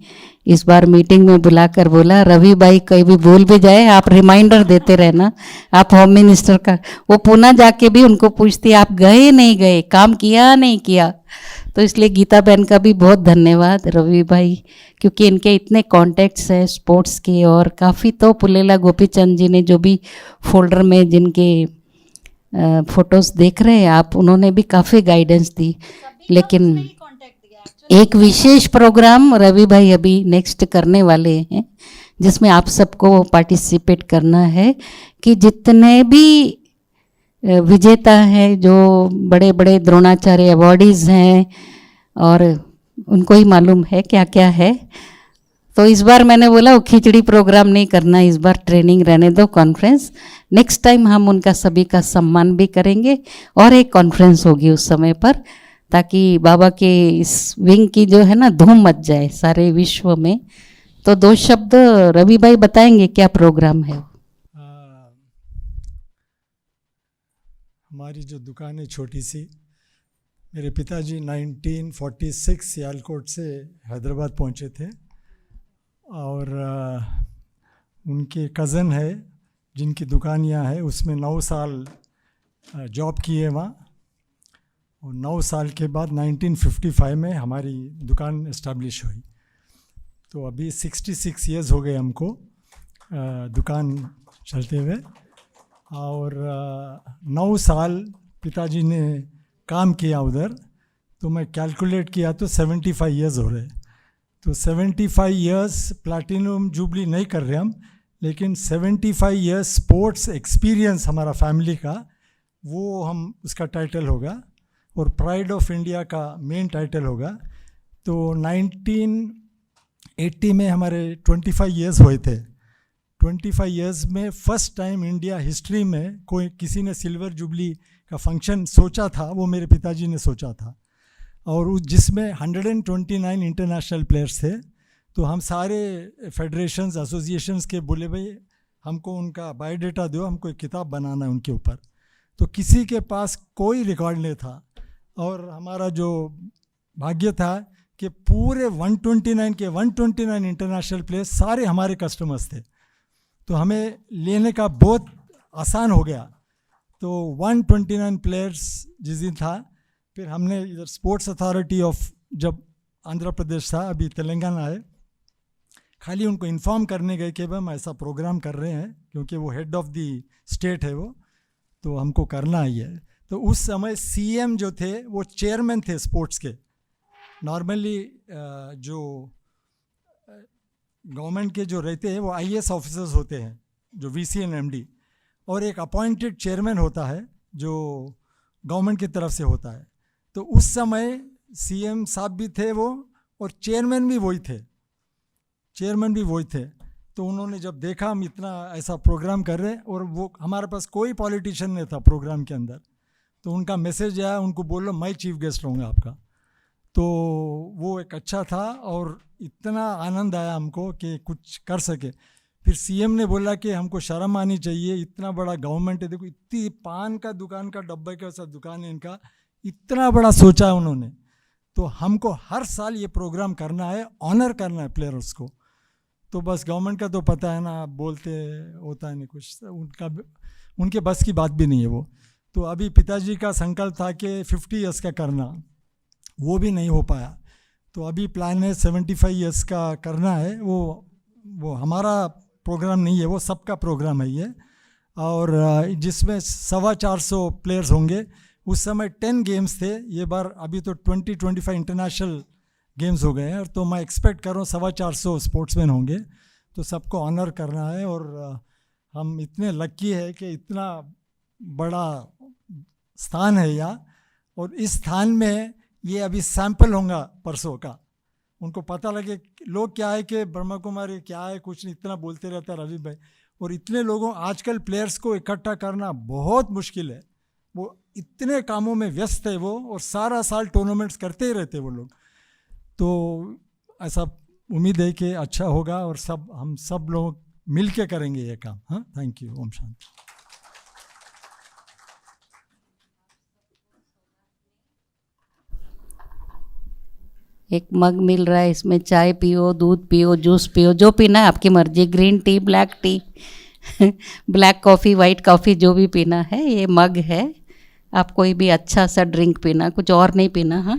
इस बार मीटिंग में बुलाकर बोला रवि भाई कहीं भी भूल भी जाए आप रिमाइंडर देते रहना। आप होम मिनिस्टर का, वो पुणे जाके भी उनको पूछती आप गए नहीं गए, काम किया नहीं किया। तो इसलिए गीता बहन का भी बहुत धन्यवाद रवि भाई, क्योंकि इनके इतने कॉन्टेक्ट्स हैं स्पोर्ट्स के, और काफ़ी तो पुलेला गोपीचंद जी ने जो भी फोल्डर में जिनके फोटोज़ देख रहे हैं आप, उन्होंने भी काफ़ी गाइडेंस दी। लेकिन एक विशेष प्रोग्राम रवि भाई अभी नेक्स्ट करने वाले हैं जिसमें आप सबको पार्टिसिपेट करना है कि जितने भी विजेता हैं, जो बड़े बड़े द्रोणाचार्य अवॉर्डीज़ हैं, और उनको ही मालूम है क्या क्या है। तो इस बार मैंने बोला वो खिचड़ी प्रोग्राम नहीं करना, इस बार ट्रेनिंग रहने दो, कॉन्फ्रेंस। नेक्स्ट टाइम हम उनका सभी का सम्मान भी करेंगे और एक कॉन्फ्रेंस होगी उस समय पर, ताकि बाबा के इस विंग की जो है ना धूम मच जाए सारे विश्व में। तो 2 शब्द रवि भाई बताएंगे क्या प्रोग्राम है। हमारी जो दुकान है छोटी सी, मेरे पिताजी 1946 सियालकोट से हैदराबाद पहुंचे थे, और उनके कज़न है जिनकी दुकान यहाँ है, उसमें 9 साल जॉब किए वहाँ, और 9 साल के बाद 1955 में हमारी दुकान इस्टेब्लिश हुई। तो अभी 66 ईयर्स हो गए हमको दुकान चलते हुए, और 9 साल पिताजी ने काम किया उधर। तो मैं कैलकुलेट किया तो 75 ईयर्स हो रहे। तो 75 ईयर्स प्लैटिनम जुबली नहीं कर रहे हम, लेकिन 75 ईयर्स स्पोर्ट्स एक्सपीरियंस हमारा फैमिली का, वो हम उसका टाइटल होगा, और प्राइड ऑफ इंडिया का मेन टाइटल होगा। तो 1980 में हमारे 25 ईयर्स हुए थे। 25 ईयर्स में फर्स्ट टाइम इंडिया हिस्ट्री में कोई किसी ने सिल्वर जुबली का फंक्शन सोचा था, वो मेरे पिताजी ने सोचा था, और जिसमें 129 इंटरनेशनल प्लेयर्स थे। तो हम सारे फेडरेशंस एसोसिएशंस के बोले भाई हमको उनका बायोडाटा दो, हमको एक किताब बनाना है उनके ऊपर। तो किसी के पास कोई रिकॉर्ड नहीं था। और हमारा जो भाग्य था कि पूरे 129 इंटरनेशनल प्लेयर्स सारे हमारे कस्टमर्स थे, तो हमें लेने का बहुत आसान हो गया। तो 129 प्लेयर्स जिस दिन था, फिर हमने इधर स्पोर्ट्स अथॉरिटी ऑफ, जब आंध्र प्रदेश था, अभी तेलंगाना है, खाली उनको इन्फॉर्म करने गए कि भाई हम ऐसा प्रोग्राम कर रहे हैं, क्योंकि वो हेड ऑफ द स्टेट है वो, तो हमको करना ही है। तो उस समय सीएम जो थे वो चेयरमैन थे स्पोर्ट्स के। नॉर्मली जो गवर्नमेंट के जो रहते हैं वो आईएएस ऑफिसर्स होते हैं, जो वीसी एंड एमडी, और एक अपॉइंटेड चेयरमैन होता है जो गवर्नमेंट की तरफ से होता है। तो उस समय सीएम साहब भी थे वो, और चेयरमैन भी वही थे। तो उन्होंने जब देखा हम इतना ऐसा प्रोग्राम कर रहे हैं, और वो हमारे पास कोई पॉलिटिशियन नहीं था प्रोग्राम के अंदर, तो उनका मैसेज आया, उनको बोलो मैं चीफ गेस्ट रहूँगा आपका। तो वो एक अच्छा था, और इतना आनंद आया हमको कि कुछ कर सके। फिर सीएम ने बोला कि हमको शर्म आनी चाहिए, इतना बड़ा गवर्नमेंट है, देखो इतनी पान का दुकान का डब्बे का सा दुकान है इनका, इतना बड़ा सोचा है उन्होंने। तो हमको हर साल ये प्रोग्राम करना है, ऑनर करना है प्लेयर्स को। तो बस गवर्नमेंट का तो पता है ना, बोलते होता है नहीं कुछ, उनके बस की बात भी नहीं है वो। तो अभी पिताजी का संकल्प था कि 50 ईयर्स का करना, वो भी नहीं हो पाया। तो अभी प्लान है 75 ईयर्स का करना है। वो हमारा प्रोग्राम नहीं है, वो सबका प्रोग्राम है ये, और जिसमें 425 प्लेयर्स होंगे। उस समय 10 गेम्स थे, ये बार अभी तो 20-25 इंटरनेशनल गेम्स हो गए हैं, और तो मैं एक्सपेक्ट कर रहा हूँ 425 स्पोर्ट्समैन होंगे। तो सबको ऑनर करना है, और हम इतने लकी है कि इतना बड़ा स्थान है यहाँ, और इस स्थान में ये अभी सैंपल होगा परसों का, उनको पता लगे लोग क्या है कि ब्रह्मा कुमारी क्या है, कुछ नहीं, इतना बोलते रहता है रवि भाई। और इतने लोगों, आजकल प्लेयर्स को इकट्ठा करना बहुत मुश्किल है, वो इतने कामों में व्यस्त है वो, और सारा साल टूर्नामेंट्स करते ही रहते वो लोग। तो ऐसा उम्मीद है कि अच्छा होगा, और हम सब लोग मिल के करेंगे ये काम। हाँ, थैंक यू। ओम शांति। एक मग मिल रहा है, इसमें चाय पियो, दूध पियो, जूस पियो, जो पीना है आपकी मर्जी, green tea, black T, black coffee, white coffee, जो भी पीना है। ये मग है, आप कोई भी अच्छा सा ड्रिंक पीना, कुछ और नहीं पीना। हाँ,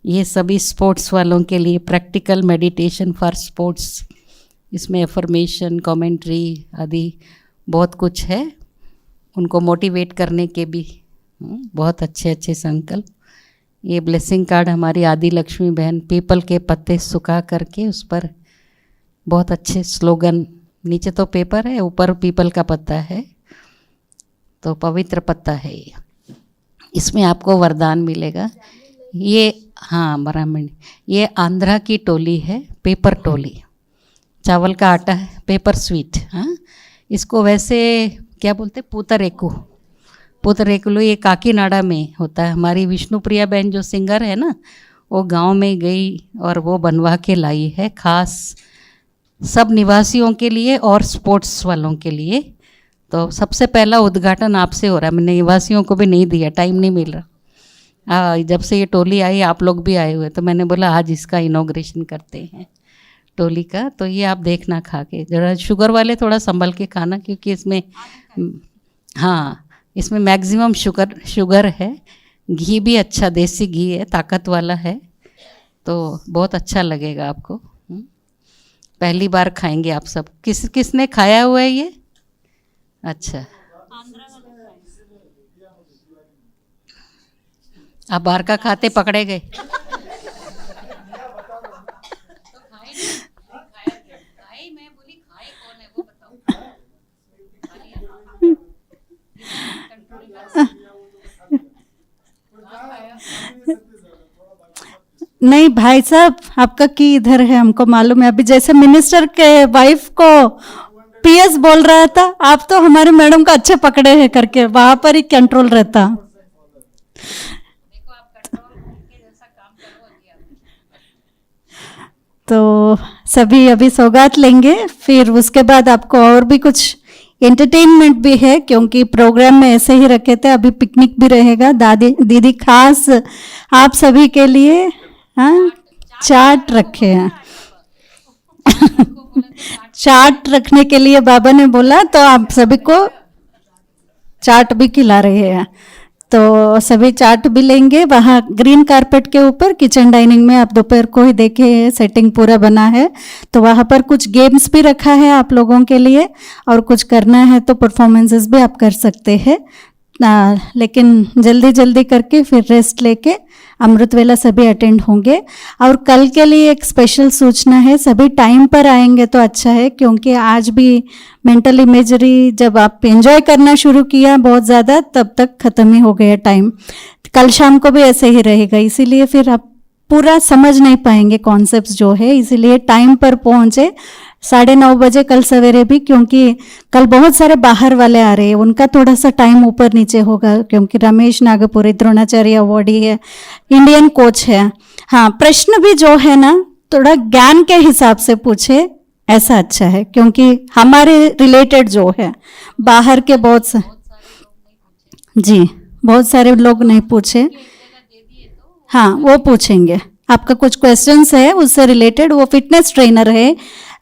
ये सभी स्पोर्ट्स वालों के लिए प्रैक्टिकल मेडिटेशन फॉर स्पोर्ट्स, इसमें एफर्मेशन, कमेंट्री आदि बहुत कुछ है, उनको मोटिवेट करने के भी बहुत अच्छे अच्छे संकल्प। ये ब्लेसिंग कार्ड हमारी आदि लक्ष्मी बहन पीपल के पत्ते सुखा करके उस पर बहुत अच्छे स्लोगन, नीचे तो पेपर है, ऊपर पीपल का पत्ता है, तो पवित्र पत्ता है ये। इसमें आपको वरदान मिलेगा। ये हाँ ब्राह्मण, ये आंध्रा की टोली है, पेपर टोली, चावल का आटा है, पेपर स्वीट। हाँ, इसको वैसे क्या बोलते, पुतरेकुलू, ये काकीनाडा में होता है। हमारी विष्णुप्रिया बहन जो सिंगर है ना, वो गांव में गई और वो बनवा के लाई है, खास सब निवासियों के लिए और स्पोर्ट्स वालों के लिए। तो सबसे पहला उद्घाटन आपसे हो रहा है, मैंने निवासियों को भी नहीं दिया, टाइम नहीं मिल रहा। जब से ये टोली आई, आप लोग भी आए हुए, तो मैंने बोला आज इसका इनॉग्रेशन करते हैं टोली का। तो ये आप देखना खा के, जरा शुगर वाले थोड़ा संभल के खाना, क्योंकि इसमें हाँ, इसमें मैक्सिमम शुगर है। घी भी अच्छा देसी घी है, ताकत वाला है, तो बहुत अच्छा लगेगा आपको। पहली बार खाएंगे आप सब। किसने खाया हुआ है ये? अच्छा, आप बाहर का खाते पकड़े गए। नहीं भाई साहब, आपका की इधर है, हमको मालूम है। अभी जैसे मिनिस्टर के वाइफ को पीएस बोल रहा था, आप तो हमारे मैडम का अच्छे पकड़े हैं करके, वहां पर ही कंट्रोल रहता। तो सभी अभी सौगात लेंगे, फिर उसके बाद आपको और भी कुछ एंटरटेनमेंट भी है, क्योंकि प्रोग्राम में ऐसे ही रखे थे, अभी पिकनिक भी रहेगा। दादी दीदी खास आप सभी के लिए चाट रखे हैं। चाट रखने के लिए बाबा ने बोला, तो आप सभी को चाट भी खिला रहे हैं। तो सभी चाट भी लेंगे। वहाँ ग्रीन कारपेट के ऊपर किचन डाइनिंग में आप दोपहर को ही देखे, सेटिंग पूरा बना है। तो वहाँ पर कुछ गेम्स भी रखा है आप लोगों के लिए, और कुछ करना है तो परफॉर्मेंसेस भी आप कर सकते हैं। लेकिन जल्दी जल्दी करके फिर रेस्ट लेके अमृत वेला सभी अटेंड होंगे। और कल के लिए एक स्पेशल सूचना है, सभी टाइम पर आएंगे तो अच्छा है, क्योंकि आज भी मेंटल इमेजरी जब आप एंजॉय करना शुरू किया बहुत ज़्यादा, तब तक ख़त्म ही हो गया टाइम। कल शाम को भी ऐसे ही रहेगा, इसीलिए फिर आप पूरा समझ नहीं पाएंगे कॉन्सेप्ट्स जो है, इसीलिए टाइम पर पहुँचे 9:30 बजे कल सवेरे भी, क्योंकि कल बहुत सारे बाहर वाले आ रहे हैं, उनका थोड़ा सा टाइम ऊपर नीचे होगा, क्योंकि रमेश नागपुरी द्रोणाचार्य अवॉर्डी है, इंडियन कोच है। हाँ, प्रश्न भी जो है ना थोड़ा ज्ञान के हिसाब से पूछे, ऐसा अच्छा है, क्योंकि हमारे रिलेटेड जो है, बाहर के बहुत सारे लोग नहीं पूछे। हाँ, वो पूछेंगे, आपका कुछ क्वेश्चंस है उससे रिलेटेड। वो फिटनेस ट्रेनर है,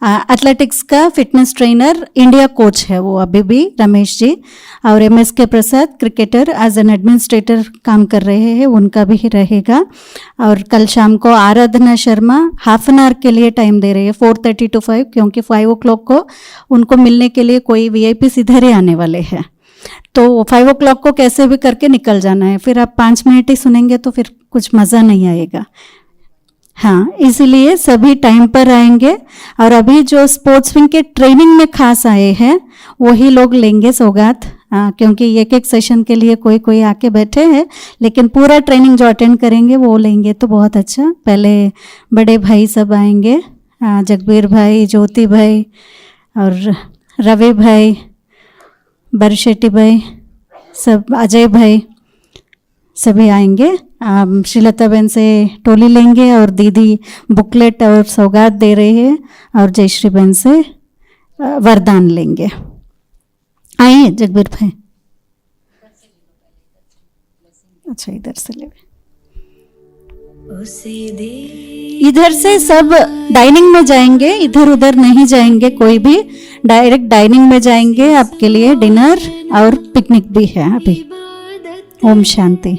एथलेटिक्स का फिटनेस ट्रेनर, इंडिया कोच है वो अभी भी, रमेश जी। और MSK Prasad cricketer as an administrator काम कर रहे हैं, उनका भी रहेगा। और कल शाम को आराधना शर्मा हाफ एन आवर के लिए टाइम दे रही है, 4:30 to 5, क्योंकि 5 o'clock को उनको मिलने के लिए कोई VIPs इधर ही आने वाले हैं। तो 5 o'clock को कैसे भी करके निकल जाना है, फिर आप 5 मिनट ही सुनेंगे तो फिर कुछ मज़ा नहीं आएगा। हाँ, इसीलिए सभी टाइम पर आएंगे। और अभी जो स्पोर्ट्स विंग के ट्रेनिंग में खास आए हैं वही लोग लेंगे सौगात, क्योंकि एक सेशन के लिए कोई कोई आके बैठे हैं, लेकिन पूरा ट्रेनिंग जो अटेंड करेंगे वो लेंगे तो बहुत अच्छा। पहले बड़े भाई सब आएंगे, जगबीर भाई, ज्योति भाई और रवि भाई, बरशेट्टी भाई, सब अजय भाई सभी आएंगे। श्रीलता बहन से टोली लेंगे और दीदी बुकलेट और सौगात दे रही है, और जयश्री बहन से वरदान लेंगे। आइए जगबीर भाई, अच्छा इधर से ले, इधर से सब डाइनिंग में जाएंगे, इधर उधर नहीं जाएंगे कोई भी, डायरेक्ट डाइनिंग में जाएंगे। आपके लिए डिनर और पिकनिक भी है अभी। ओम शांति।